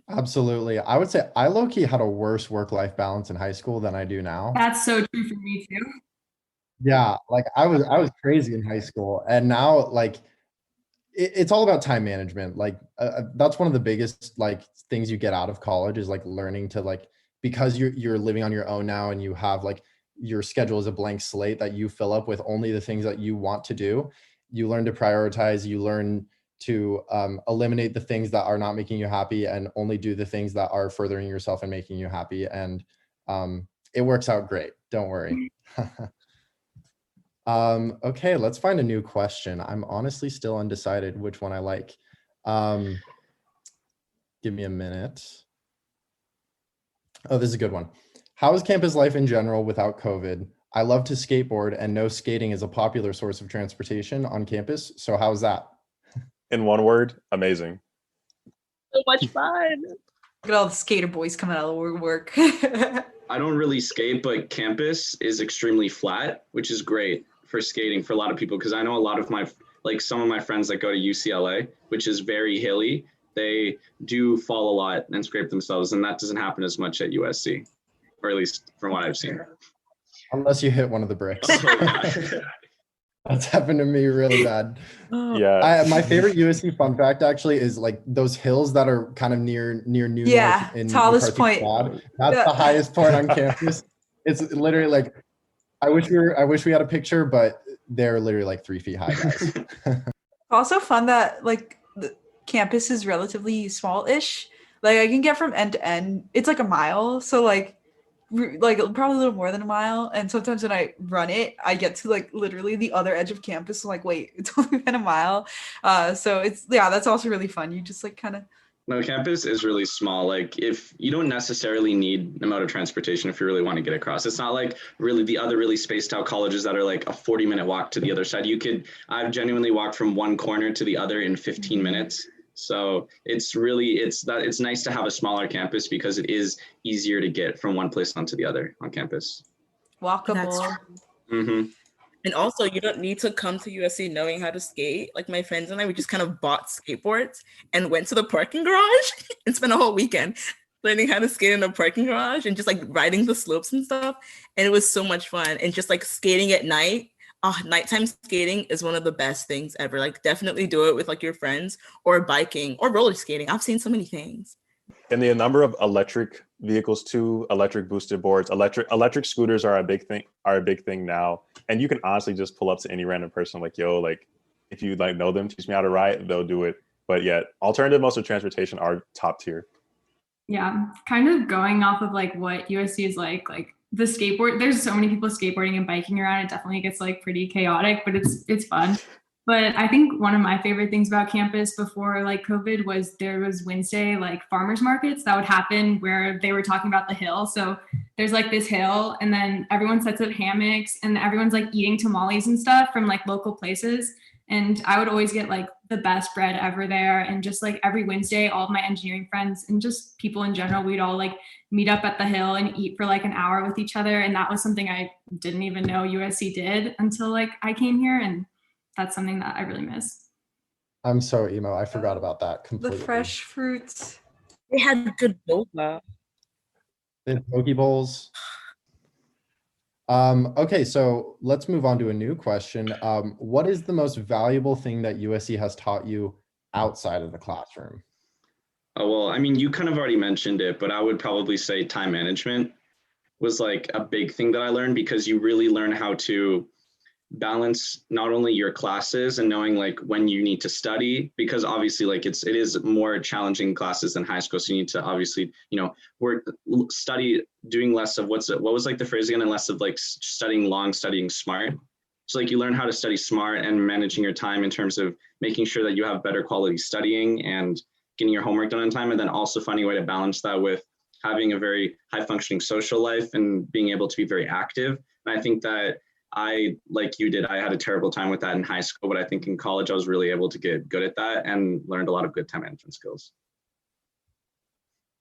Absolutely. I would say I low-key had a worse work-life balance in high school than I do now. That's so true for me too. Yeah, like I was crazy in high school, and now like it's all about time management. Like that's one of the biggest like things you get out of college is like learning to like, because you're living on your own now and you have like your schedule is a blank slate that you fill up with only the things that you want to do. You learn to prioritize, you learn to eliminate the things that are not making you happy and only do the things that are furthering yourself and making you happy. And it works out great. Don't worry. Okay, let's find a new question. I'm honestly still undecided which one I like. Give me a minute. Oh, this is a good one. How is campus life in general without COVID? I love to skateboard, and no skating is a popular source of transportation on campus. So how's that? In one word, amazing. So much fun. Look at all the skater boys coming out of work. I don't really skate, but campus is extremely flat, which is great for skating for a lot of people, because I know a lot of some of my friends that go to UCLA, which is very hilly, they do fall a lot and scrape themselves, and that doesn't happen as much at USC, or at least from what I've seen. Unless you hit one of the bricks. Oh, yeah. That's happened to me really bad. Yeah. My favorite USC fun fact actually is like those hills that are kind of near New Yeah, North in tallest McCarthy point. Quad. That's the highest point on campus. It's literally like, I wish we had a picture, but they're literally like 3 feet high, guys. Also fun that like the campus is relatively small-ish. Like I can get from end to end. It's like a mile, so like probably a little more than a mile. And sometimes when I run it, I get to like literally the other edge of campus. I'm like, wait, it's only been a mile. So that's also really fun. You just like kind of. No, campus is really small. Like if you don't necessarily need a mode of transportation if you really want to get across. It's not like really the other really spaced out colleges that are like a 40-minute walk to the other side. I've genuinely walked from one corner to the other in 15 minutes. So it's nice to have a smaller campus because it is easier to get from one place onto the other on campus. Walkable. Mm-hmm. And also, you don't need to come to USC knowing how to skate. Like my friends and I, we just kind of bought skateboards and went to the parking garage and spent a whole weekend learning how to skate in a parking garage and just like riding the slopes and stuff. And it was so much fun. And just like skating at night. Nighttime skating is one of the best things ever. Like definitely do it with like your friends, or biking or roller skating. I've seen so many things. And the number of electric vehicles too, electric boosted boards, electric scooters are a big thing now. And you can honestly just pull up to any random person like, yo, like if you like know them, teach me how to ride, they'll do it. But yet alternative modes of transportation are top tier. Yeah, kind of going off of like what USC is like the skateboard, there's so many people skateboarding and biking around. It definitely gets like pretty chaotic, but it's fun. But I think one of my favorite things about campus before like COVID was there was Wednesday like farmers markets that would happen where they were talking about the hill. So there's like this hill and then everyone sets up hammocks and everyone's like eating tamales and stuff from like local places. And I would always get like the best bread ever there. And just like every Wednesday, all of my engineering friends and just people in general, we'd all like meet up at the hill and eat for like an hour with each other. And that was something I didn't even know USC did until like I came here. And that's something that I really miss. I'm so emo. I forgot about that completely. The fresh fruits. They had good boba. The poke bowls. Okay, so let's move on to a new question. What is the most valuable thing that USC has taught you outside of the classroom? Oh, well, I mean, you kind of already mentioned it, but I would probably say time management was like a big thing that I learned, because you really learn how to balance not only your classes and knowing like when you need to study, because obviously like it is more challenging classes than high school, so you need to obviously study, doing less of what was like the phrase again, and less of like studying long, studying smart. So like you learn how to study smart and managing your time in terms of making sure that you have better quality studying and getting your homework done on time, and then also finding a way to balance that with having a very high functioning social life and being able to be very active. And I think that like you did, I had a terrible time with that in high school, but I think in college I was really able to get good at that and learned a lot of good time management skills.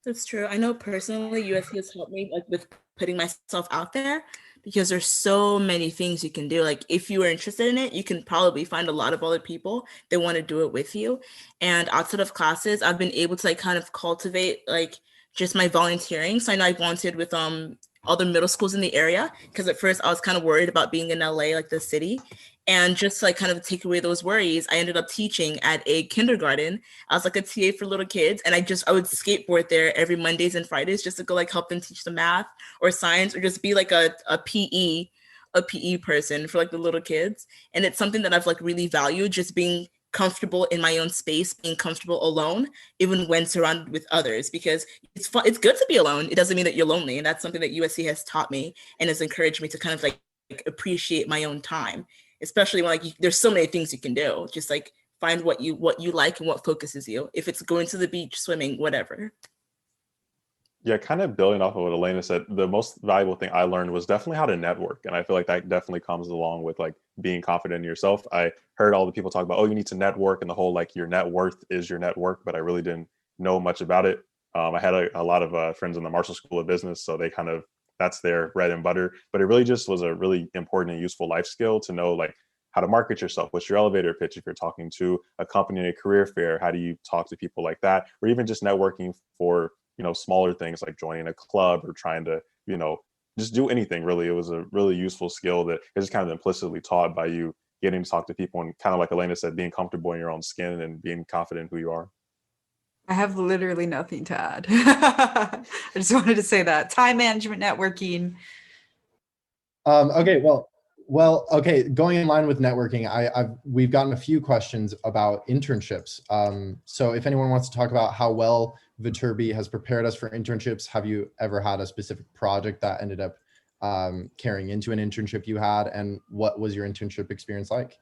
That's true. I know personally USC has helped me like with putting myself out there, because there's so many things you can do. Like if you are interested in it, you can probably find a lot of other people that want to do it with you. And outside of classes, I've been able to like kind of cultivate like just my volunteering. So I know I volunteered with other middle schools in the area, because at first I was kind of worried about being in LA, like the city. And just to like kind of take away those worries, I ended up teaching at a kindergarten. I was like a TA for little kids, and I would skateboard there every Mondays and Fridays just to go like help them teach them math or science, or just be like a PE person for like the little kids. And it's something that I've like really valued, just being comfortable in my own space, being comfortable alone, even when surrounded with others, because it's fun. It's good to be alone. It doesn't mean that you're lonely. And that's something that USC has taught me and has encouraged me to kind of like appreciate my own time, especially when like there's so many things you can do. Just like find what you like and what focuses you. If it's going to the beach, swimming, whatever. Yeah, kind of building off of what Elena said, the most valuable thing I learned was definitely how to network. And I feel like that definitely comes along with like being confident in yourself. I heard all the people talk about, oh, you need to network, and the whole like your net worth is your network, but I really didn't know much about it. I had a lot of friends in the Marshall School of Business, so they kind of, that's their bread and butter. But it really just was a really important and useful life skill to know like how to market yourself. What's your elevator pitch if you're talking to a company in a career fair? How do you talk to people like that? Or even just networking for smaller things like joining a club or trying to, just do anything really. It was a really useful skill that is just kind of implicitly taught by you getting to talk to people, and kind of like Elena said, being comfortable in your own skin and being confident in who you are. I have literally nothing to add. I just wanted to say that. Time management, networking. Okay, okay. Going in line with networking, we've gotten a few questions about internships. So if anyone wants to talk about how well Viterbi has prepared us for internships, have you ever had a specific project that ended up carrying into an internship you had, and what was your internship experience like?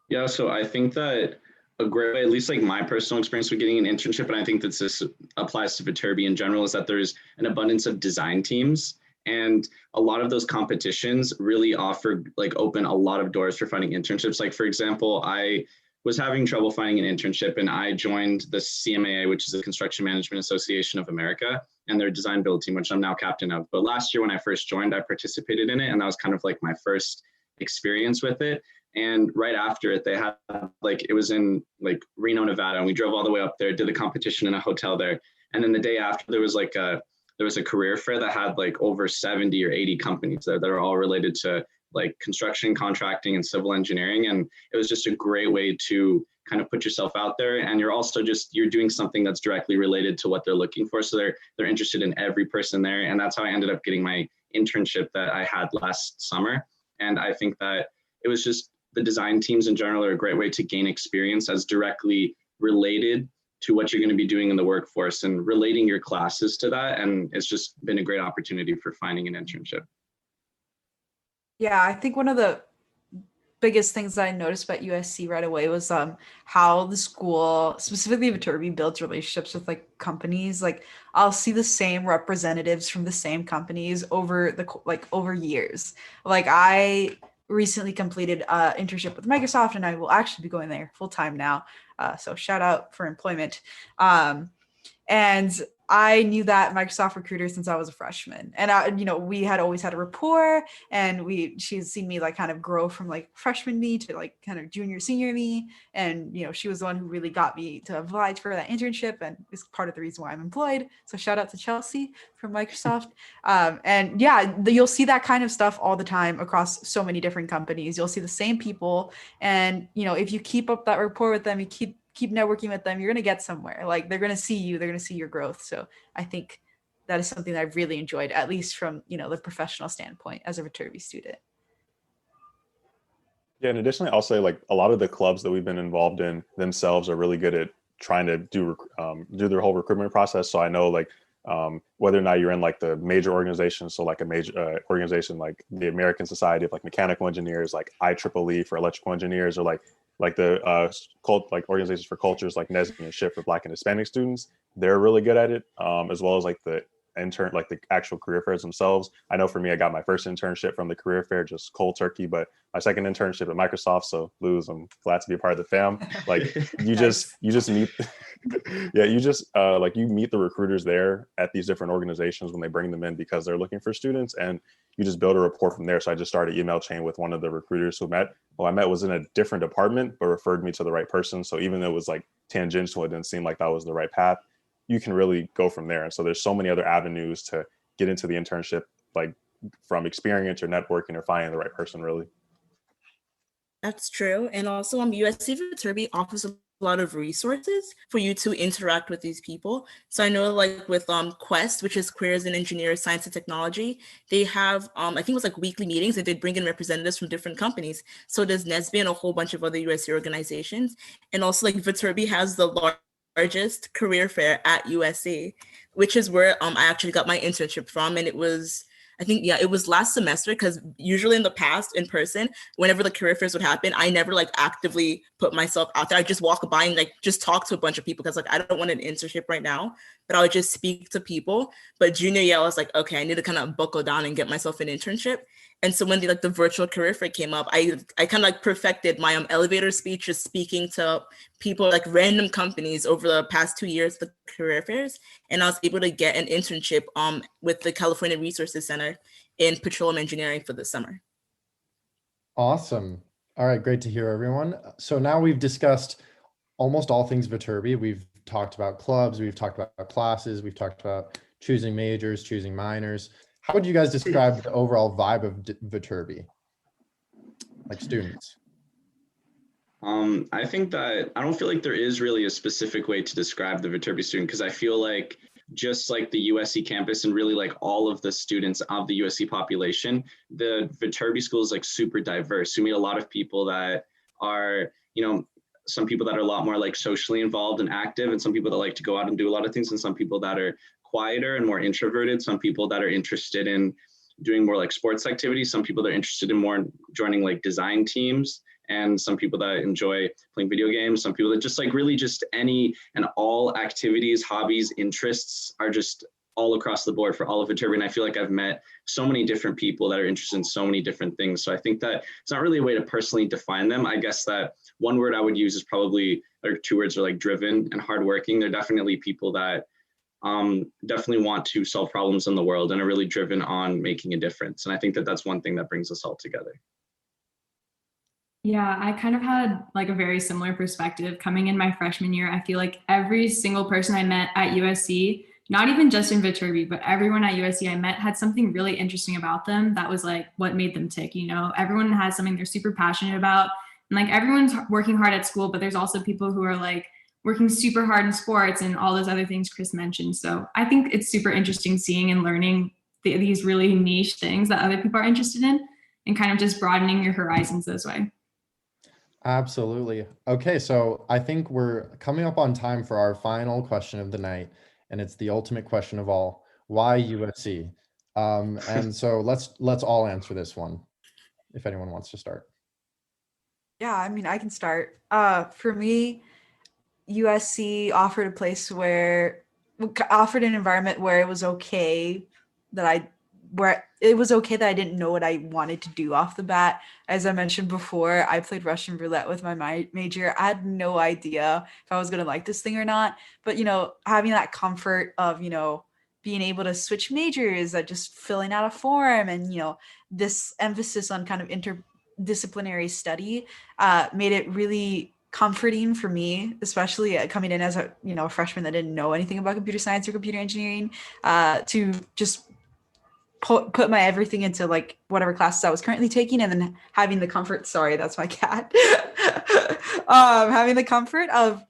Yeah, so I think that a great way, at least like my personal experience with getting an internship, and I think that this applies to Viterbi in general, is that there's an abundance of design teams. And a lot of those competitions really open a lot of doors for finding internships. Like, for example, I was having trouble finding an internship, and I joined the CMAA, which is the Construction Management Association of America, and their design build team, which I'm now captain of. But last year when I first joined, I participated in it, and that was kind of like my first experience with it. And right after it, they had it was in like Reno, Nevada, and we drove all the way up there, did the competition in a hotel there. And then the day after, there was a career fair that had like over 70 or 80 companies there that are all related to like construction, contracting, and civil engineering. And it was just a great way to kind of put yourself out there, and you're also you're doing something that's directly related to what they're looking for. So they're interested in every person there. And that's how I ended up getting my internship that I had last summer. And I think that it was just the design teams in general are a great way to gain experience as directly related to what you're going to be doing in the workforce and relating your classes to that. And it's just been a great opportunity for finding an internship. Yeah, I think one of the biggest things that I noticed about USC right away was how the school, specifically Viterbi, builds relationships with like companies. Like I'll see the same representatives from the same companies over years. Like I recently completed an internship with Microsoft, and I will actually be going there full time now. So shout out for employment. And I knew that Microsoft recruiter since I was a freshman, and we had always had a rapport, and she's seen me like kind of grow from like freshman me to like kind of junior, senior me. And, she was the one who really got me to apply for that internship and is part of the reason why I'm employed. So shout out to Chelsea from Microsoft. And yeah, you'll see that kind of stuff all the time across so many different companies. You'll see the same people. And, if you keep up that rapport with them, you keep networking with them, you're going to get somewhere. Like they're going to see you, they're going to see your growth. So I think that is something that I've really enjoyed, at least from, the professional standpoint as a Viterbi student. Yeah, and additionally, I'll say like a lot of the clubs that we've been involved in themselves are really good at trying to do their whole recruitment process. So I know like whether or not you're in like the major organizations, so like a major organization like the American Society of like Mechanical Engineers, like IEEE for electrical engineers, or like the organizations for cultures like NESB and SHIP for Black and Hispanic students. They're really good at it, as well as like the actual career fairs themselves. I know for me, I got my first internship from the career fair, just cold turkey, but my second internship at Microsoft. So Luz, I'm glad to be a part of the fam. Like you just meet, yeah, you meet the recruiters there at these different organizations when they bring them in because they're looking for students, and you just build a rapport from there. So I just started an email chain with one of the recruiters who I met was in a different department, but referred me to the right person. So even though it was like tangential, it didn't seem like that was the right path. You can really go from there. And so there's so many other avenues to get into the internship, like from experience or networking or finding the right person, really. That's true. And also USC Viterbi offers a lot of resources for you to interact with these people. So I know like with Quest, which is Careers in Engineering, Science and Technology, they have, I think it was like weekly meetings, and they bring in representatives from different companies. So does NESB and a whole bunch of other USC organizations. And also like Viterbi has the largest career fair at USC, which is where I actually got my internship from. And it was, I think, yeah, it was last semester, because usually in the past, in person, whenever the career fairs would happen, I never like actively put myself out there. I just walk by and like just talk to a bunch of people, because like I don't want an internship right now, but I would just speak to people. But junior year, I was like, okay, I need to kind of buckle down and get myself an internship. And so when the virtual career fair came up, I kind of like perfected my elevator speech, just speaking to people like random companies over the past 2 years, the career fairs. And I was able to get an internship with the California Resources Center in petroleum engineering for the summer. Awesome. All right, great to hear, everyone. So now we've discussed almost all things Viterbi. We've talked about clubs, we've talked about classes, we've talked about choosing majors, choosing minors. How would you guys describe the overall vibe of Viterbi, like students? I think that I don't feel like there is really a specific way to describe the Viterbi student, because I feel like just like the USC campus and really like all of the students of the USC population, the Viterbi school is like super diverse. You meet a lot of people that are, some people that are a lot more like socially involved and active, and some people that like to go out and do a lot of things, and some people that are quieter and more introverted, some people that are interested in doing more like sports activities, some people that are interested in more joining like design teams, and some people that enjoy playing video games, some people that just like really just any and all activities, hobbies, interests are just all across the board for all of Viterbi. And I feel like I've met so many different people that are interested in so many different things. So I think that it's not really a way to personally define them. I guess that one word I would use is probably, or two words are like driven and hardworking. They're definitely people that definitely want to solve problems in the world and are really driven on making a difference. And I think that that's one thing that brings us all together. Yeah, I kind of had like a very similar perspective coming in my freshman year. I feel like every single person I met at USC, not even just in Viterbi, but everyone at USC I met had something really interesting about them that was like what made them tick. Everyone has something they're super passionate about. And like everyone's working hard at school, but there's also people who are like working super hard in sports and all those other things Chris mentioned. So I think it's super interesting seeing and learning these really niche things that other people are interested in and kind of just broadening your horizons this way. Absolutely. Okay, so I think we're coming up on time for our final question of the night, and it's the ultimate question of all. Why USC? And so let's all answer this one, if anyone wants to start. Yeah, I mean, I can start. For me, USC offered a place offered an environment where it was okay where it was okay that I didn't know what I wanted to do off the bat. As I mentioned before, I played Russian roulette with my major. I had no idea if I was going to like this thing or not. But, having that comfort of, being able to switch majors, just filling out a form and, this emphasis on kind of interdisciplinary study made it really comforting for me, especially coming in as a freshman that didn't know anything about computer science or computer engineering, to just put my everything into like whatever classes I was currently taking, and then having the comfort, sorry, that's my cat, having the comfort of,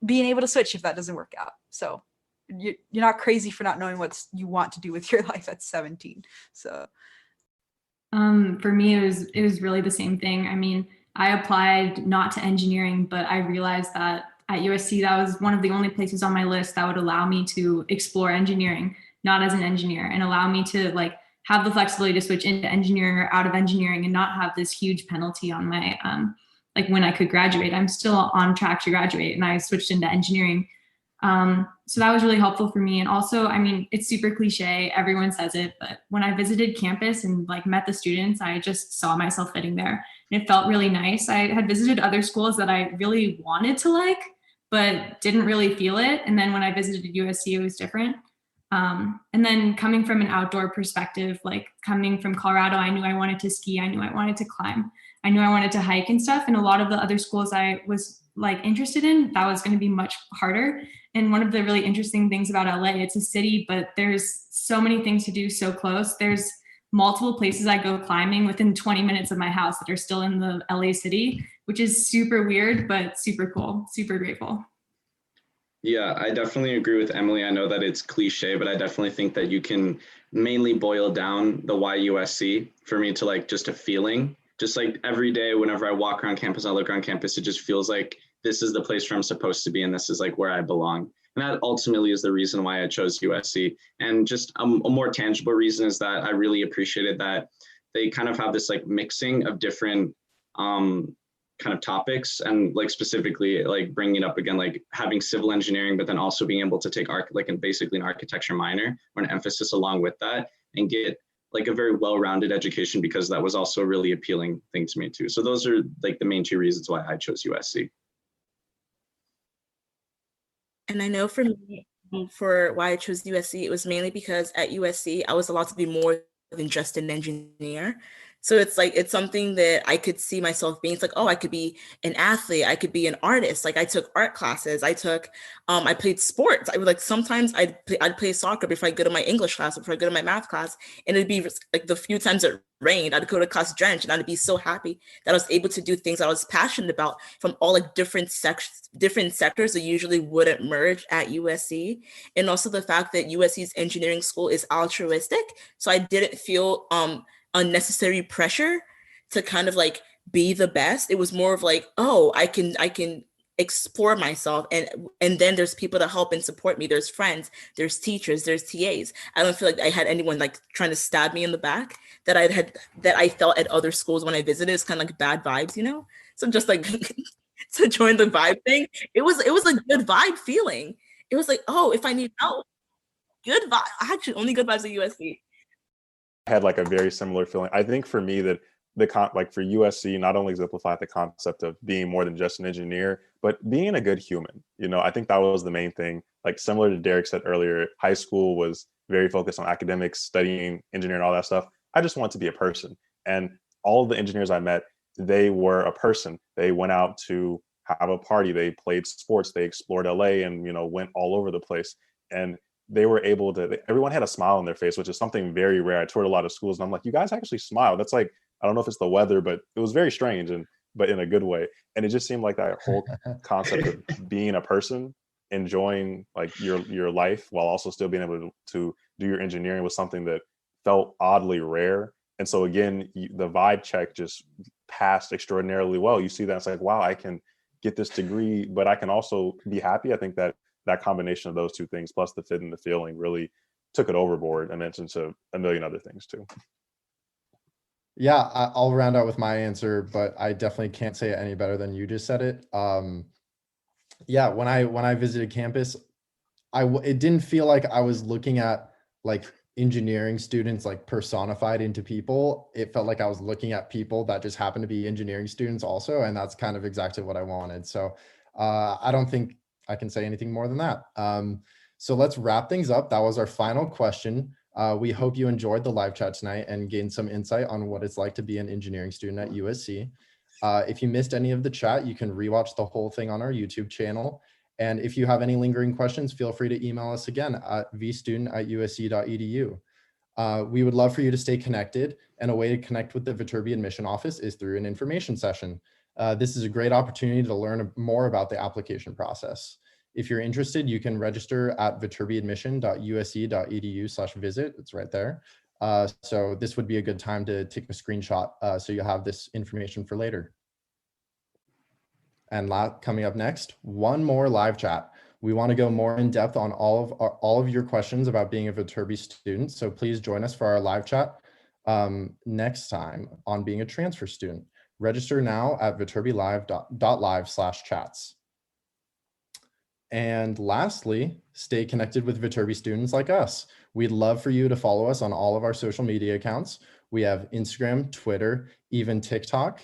being able to switch if that doesn't work out. So you're not crazy for not knowing what you want to do with your life at 17. So for me, it was really the same thing. I mean, I applied not to engineering, but I realized that at USC, that was one of the only places on my list that would allow me to explore engineering, not as an engineer, and allow me to like have the flexibility to switch into engineering or out of engineering and not have this huge penalty on my, like when I could graduate. I'm still on track to graduate, and I switched into engineering. So that was really helpful for me. And also, I mean, it's super cliche, everyone says it, but when I visited campus and like met the students, I just saw myself fitting there. And it felt really nice. I had visited other schools that I really wanted to like, but didn't really feel it. And then when I visited USC, it was different. And then coming from an outdoor perspective, like coming from Colorado, I knew I wanted to ski. I knew I wanted to climb. I knew I wanted to hike and stuff. And a lot of the other schools I was like interested in, that was going to be much harder. And one of the really interesting things about LA, it's a city, but there's so many things to do so close. There's multiple places I go climbing within 20 minutes of my house that are still in the LA city, which is super weird, but super cool, super grateful. Yeah, I definitely agree with Emily. I know that it's cliche, but I definitely think that you can mainly boil down the why USC for me to like just a feeling. Just like every day, whenever I walk around campus, I look around campus, it just feels like this is the place where I'm supposed to be, and this is like where I belong. And that ultimately is the reason why I chose USC. And just a more tangible reason is that I really appreciated that they kind of have this like mixing of different kind of topics, and like specifically like bringing it up again, like having civil engineering, but then also being able to take basically an architecture minor or an emphasis along with that, and get like a very well-rounded education, because that was also a really appealing thing to me too. So those are like the main two reasons why I chose USC. And I know for me, for why I chose USC, it was mainly because at USC, I was allowed to be more than just an engineer. So it's like, it's something that I could see myself being. It's like, oh, I could be an athlete. I could be an artist. Like I took art classes. I played sports. I would like, sometimes I'd play soccer before I go to my English class, before I go to my math class. And it'd be like the few times it rained, I'd go to class drenched, and I'd be so happy that I was able to do things I was passionate about from all like different sectors that usually wouldn't merge at USC. And also the fact that USC's engineering school is altruistic. So I didn't feel, unnecessary pressure to kind of like be the best. It was more of like, oh, I can explore myself, and then there's people to help and support me. There's friends, there's teachers, there's TAs. I don't feel like I had anyone like trying to stab me in the back that I felt at other schools when I visited. It's kind of like bad vibes, you know? So just like to join the vibe thing, it was a good vibe feeling. It was like, oh, if I need help, good vibe. Actually, only good vibes at USC. Had like a very similar feeling. I think for me that like for USC not only exemplified the concept of being more than just an engineer, but being a good human. I think that was the main thing. Like similar to Derek said earlier, high school was very focused on academics, studying, engineering, all that stuff. I just want to be a person. And all of the engineers I met, they were a person. They went out to have a party. They played sports. They explored LA and, went all over the place. And they were able to, everyone had a smile on their face, which is something very rare. I toured a lot of schools and I'm like, you guys actually smile. That's like, I don't know if it's the weather, but it was very strange. And but in a good way. And it just seemed like that whole concept of being a person, enjoying like your life while also still being able to do your engineering was something that felt oddly rare. And so again, the vibe check just passed extraordinarily well. You see that, it's like, wow, I can get this degree, but I can also be happy. I think that combination of those two things, plus the fit and the feeling, really took it overboard. I mentioned to a million other things too. Yeah, I'll round out with my answer, but I definitely can't say it any better than you just said it. Yeah, when I visited campus, it didn't feel like I was looking at like engineering students like personified into people. It felt like I was looking at people that just happened to be engineering students also, and that's kind of exactly what I wanted. So I don't think I can say anything more than that. So let's wrap things up. That was our final question. We hope you enjoyed the live chat tonight and gained some insight on what it's like to be an engineering student at USC. If you missed any of the chat, you can rewatch the whole thing on our YouTube channel. And if you have any lingering questions, feel free to email us again at vstudent@usc.edu. We would love for you to stay connected, and a way to connect with the Viterbi admission office is through an information session. This is a great opportunity to learn more about the application process. If you're interested, you can register at viterbiadmission.usc.edu/visit. It's right there. So this would be a good time to take a screenshot so you have this information for later. And coming up next, one more live chat. We want to go more in depth on all of your questions about being a Viterbi student. So please join us for our live chat next time on being a transfer student. Register now at viterbilive.live/chats. And lastly, stay connected with Viterbi students like us. We'd love for you to follow us on all of our social media accounts. We have Instagram, Twitter, even TikTok.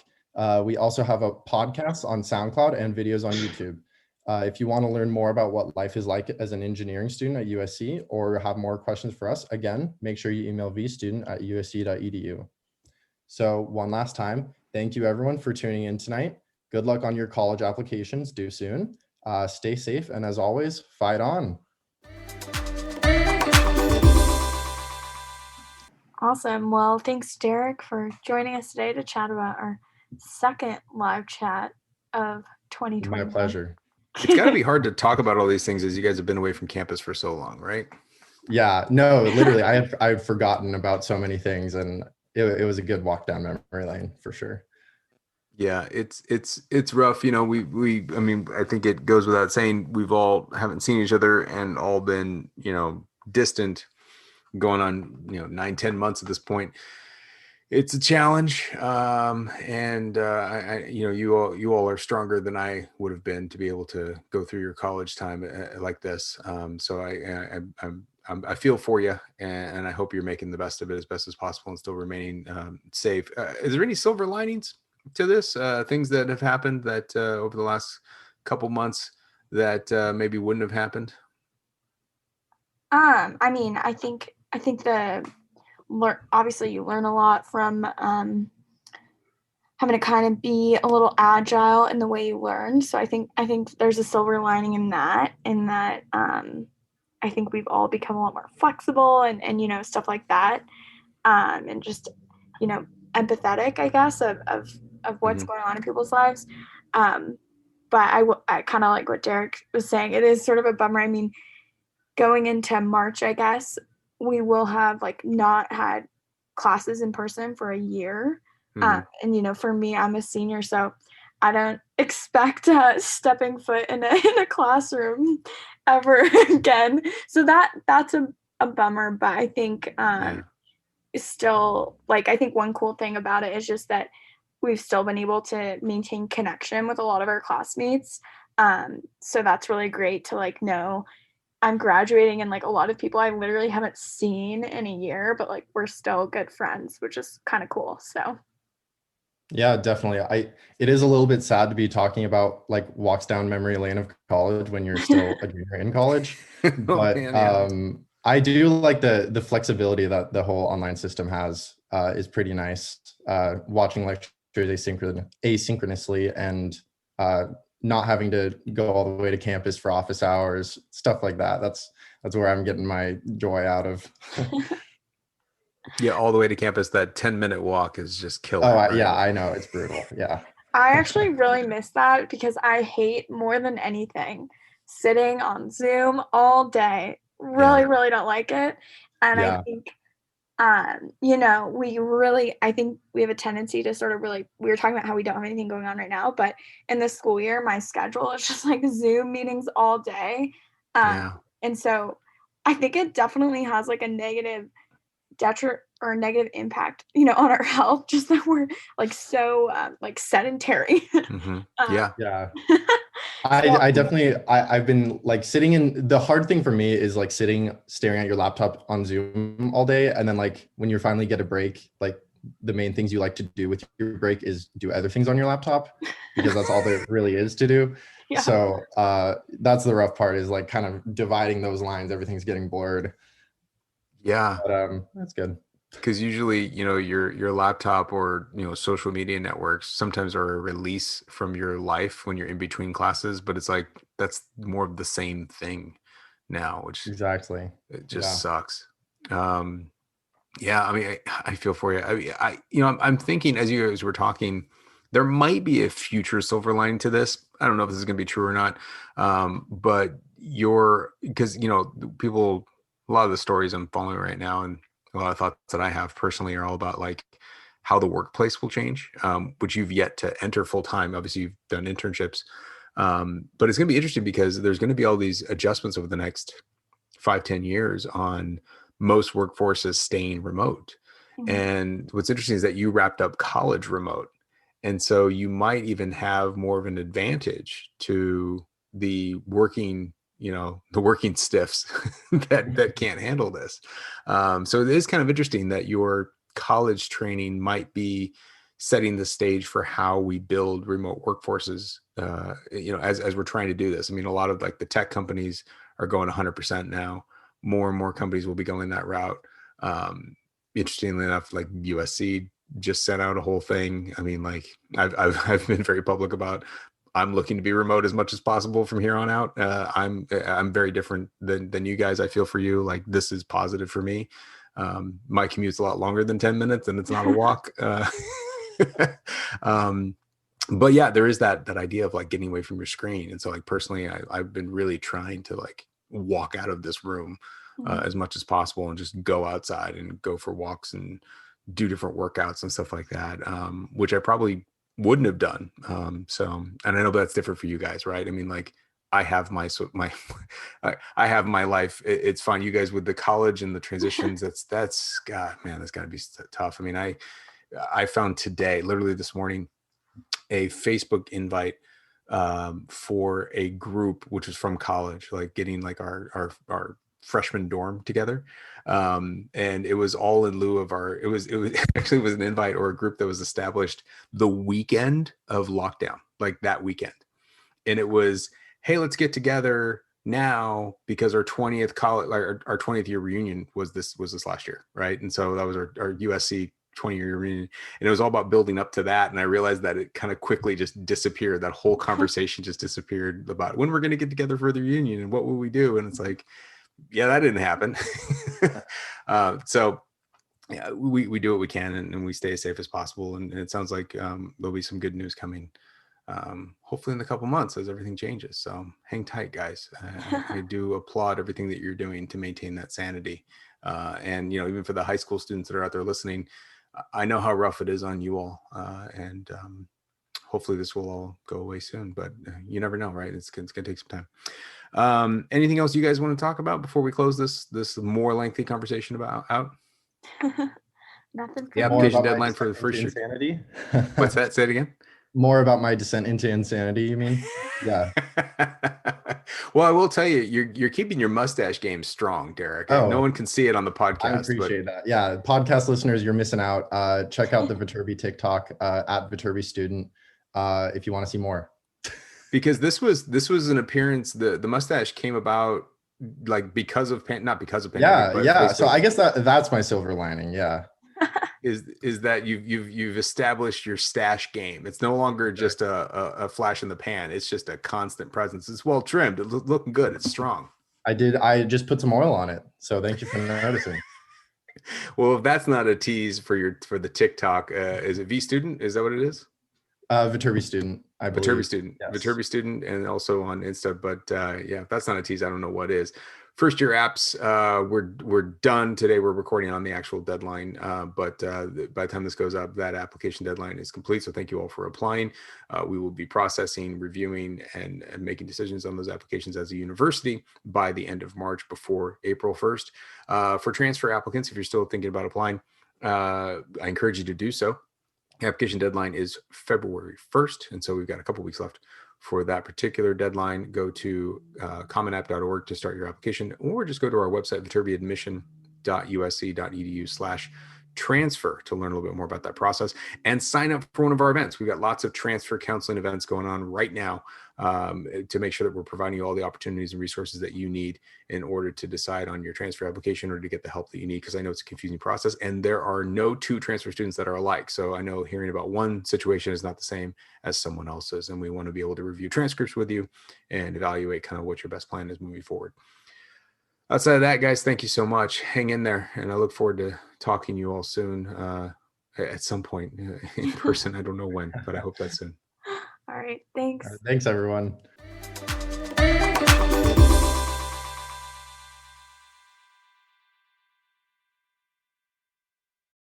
We also have a podcast on SoundCloud and videos on YouTube. If you want to learn more about what life is like as an engineering student at USC or have more questions for us, again, make sure you email vstudent@usc.edu. So one last time, thank you everyone for tuning in tonight. Good luck on your college applications due soon. Stay safe, and as always, fight on. Awesome. Well, thanks, Derek, for joining us today to chat about our second live chat of 2020. My pleasure. It's got to be hard to talk about all these things as you guys have been away from campus for so long, right? Yeah, no, literally, I've forgotten about so many things, and it was a good walk down memory lane for sure. Yeah, it's rough. You know, I mean, I think it goes without saying we've all haven't seen each other and all been, distant, going on, 9-10 months at this point. It's a challenge. And you all are stronger than I would have been to be able to go through your college time like this. So I feel for you, and I hope you're making the best of it as best as possible and still remaining safe. Is there any silver linings to this, things that have happened that over the last couple months that maybe wouldn't have happened? I mean, I think obviously you learn a lot from having to kind of be a little agile in the way you learn. So I think there's a silver lining in that I think we've all become a lot more flexible and stuff like that, and just empathetic, I guess, of what's going on in people's lives. But I kind of like what Derek was saying. It is sort of a bummer. I mean, going into March, I guess, we will have not had classes in person for a year. And for me, I'm a senior, so I don't expect stepping foot in a classroom ever again. So that's a bummer. But I think still, I think one cool thing about it is just that we've still been able to maintain connection with a lot of our classmates. So that's really great to know I'm graduating, and a lot of people I literally haven't seen in a year, but we're still good friends, which is kind of cool. So yeah, definitely. It is a little bit sad to be talking about walks down memory lane of college when you're still a junior in college. But man, yeah. I do like the flexibility that the whole online system has is pretty nice. Watching lectures asynchronously and not having to go all the way to campus for office hours, stuff like that. That's where I'm getting my joy out of. Yeah, all the way to campus, that 10-minute walk is just killer. Oh, right? yeah, I know. It's brutal. Yeah. I actually really miss that because I hate more than anything sitting on Zoom all day. Really, really don't like it. And I Yeah. think, I think we have a tendency to sort of really, we were talking about how we don't have anything going on right now, but in the school year, my schedule is just like Zoom meetings all day. And so I think it definitely has like a negative negative impact, on our health, just that we're like so like sedentary. Yeah. I definitely I've been like sitting in the hard thing for me is like staring at your laptop on Zoom all day, and then like when you finally get a break, like the main things you like to do with your break is do other things on your laptop because that's all there really is to do. So that's the rough part, is like kind of dividing those lines. Everything's getting blurred. But that's good. Because usually, your laptop or, social media networks sometimes are a release from your life when you're in between classes, but it's like, that's more of the same thing now, which exactly, it just sucks. Yeah, I mean, I feel for you. I'm thinking as you guys were talking, there might be a future silver lining to this. I don't know if this is going to be true or not. But because, people, a lot of the stories I'm following right now and a lot of thoughts that I have personally are all about like how the workplace will change, which you've yet to enter full time. Obviously, you've done internships. But it's going to be interesting because there's going to be all these adjustments over the next 5-10 years on most workforces staying remote. And what's interesting is that you wrapped up college remote. And so you might even have more of an advantage to the working stiffs that can't handle this. So it is kind of interesting that your college training might be setting the stage for how we build remote workforces, as we're trying to do this. I mean, a lot of like the tech companies are going 100% now. More and more companies will be going that route. Interestingly enough, like USC just sent out a whole thing. I mean, like I've been very public about I'm looking to be remote as much as possible from here on out. I'm very different than you guys. I feel for you. Like this is positive for me. My commute's a lot longer than 10 minutes and it's not a walk. But yeah, there is that idea of like getting away from your screen. And so like personally, I've been really trying to like walk out of this room as much as possible and just go outside and go for walks and do different workouts and stuff like that, which I probably wouldn't have done. And I know that's different for you guys, right? I mean, like I have my I have my life. It's fine. You guys with the college and the transitions, that's God, man, that's gotta be tough. I mean, I found today, literally this morning, a Facebook invite for a group which was from college, like getting like our freshman dorm together, and it was all in lieu of it was actually was an invite or a group that was established the weekend of lockdown, like that weekend, and it was, hey, let's get together now because our 20th college, like our 20th year reunion was this last year, right? And so that was our USC 20-year reunion, and it was all about building up to that. And I realized that it kind of quickly just disappeared. That whole conversation just disappeared about when we're going to get together for the reunion and what will we do. And it's like, yeah, that didn't happen. So yeah, we do what we can and we stay as safe as possible. And it sounds like there'll be some good news coming, hopefully in a couple months as everything changes. So hang tight, guys. I do applaud everything that you're doing to maintain that sanity. And even for the high school students that are out there listening, I know how rough it is on you all, and hopefully this will all go away soon, but you never know, right? It's going to take some time. Anything else you guys want to talk about before we close this more lengthy conversation out? Nothing. The application deadline for the first year. Insanity. What's that? Say it again. More about my descent into insanity, you mean? Yeah. Well, I will tell you, you're keeping your mustache game strong, Derek. Oh, no one can see it on the podcast. I appreciate that. Yeah, podcast listeners, you're missing out. Check out the Viterbi TikTok at Viterbi Student if you want to see more. Because this was an appearance. The mustache came about like because of not because of pandemic. Yeah. So I guess that's my silver lining. Yeah. Is that you've established your stash game. It's no longer just a flash in the pan. It's just a constant presence. It's well trimmed. It's looking good. It's strong. I just put some oil on it. So thank you for noticing. Well, if that's not a tease for the TikTok, is it V Student? Is that what it is? Viterbi student, I believe. Viterbi student, Yes. Viterbi student, and also on Insta. But yeah, if that's not a tease, I don't know what is. First year apps, we're done today. We're recording on the actual deadline, but by the time this goes up, that application deadline is complete. So thank you all for applying. We will be processing, reviewing, and making decisions on those applications as a university by the end of March, before April 1st. For transfer applicants, if you're still thinking about applying, I encourage you to do so. Application deadline is February 1st, and so we've got a couple weeks left for that particular deadline. Go to commonapp.org to start your application, or just go to our website, viterbiadmission.usc.edu/transfer, to learn a little bit more about that process and sign up for one of our events. We've got lots of transfer counseling events going on right now, to make sure that we're providing you all the opportunities and resources that you need in order to decide on your transfer application, or to get the help that you need, because I know it's a confusing process, and there are no two transfer students that are alike. So I know hearing about one situation is not the same as someone else's, and we want to be able to review transcripts with you and evaluate kind of what your best plan is moving forward. Outside of that, guys, thank you so much. Hang in there, and I look forward to talking to you all soon, at some point in person. I don't know when, but I hope that's soon. All right. Thanks. Thanks, everyone.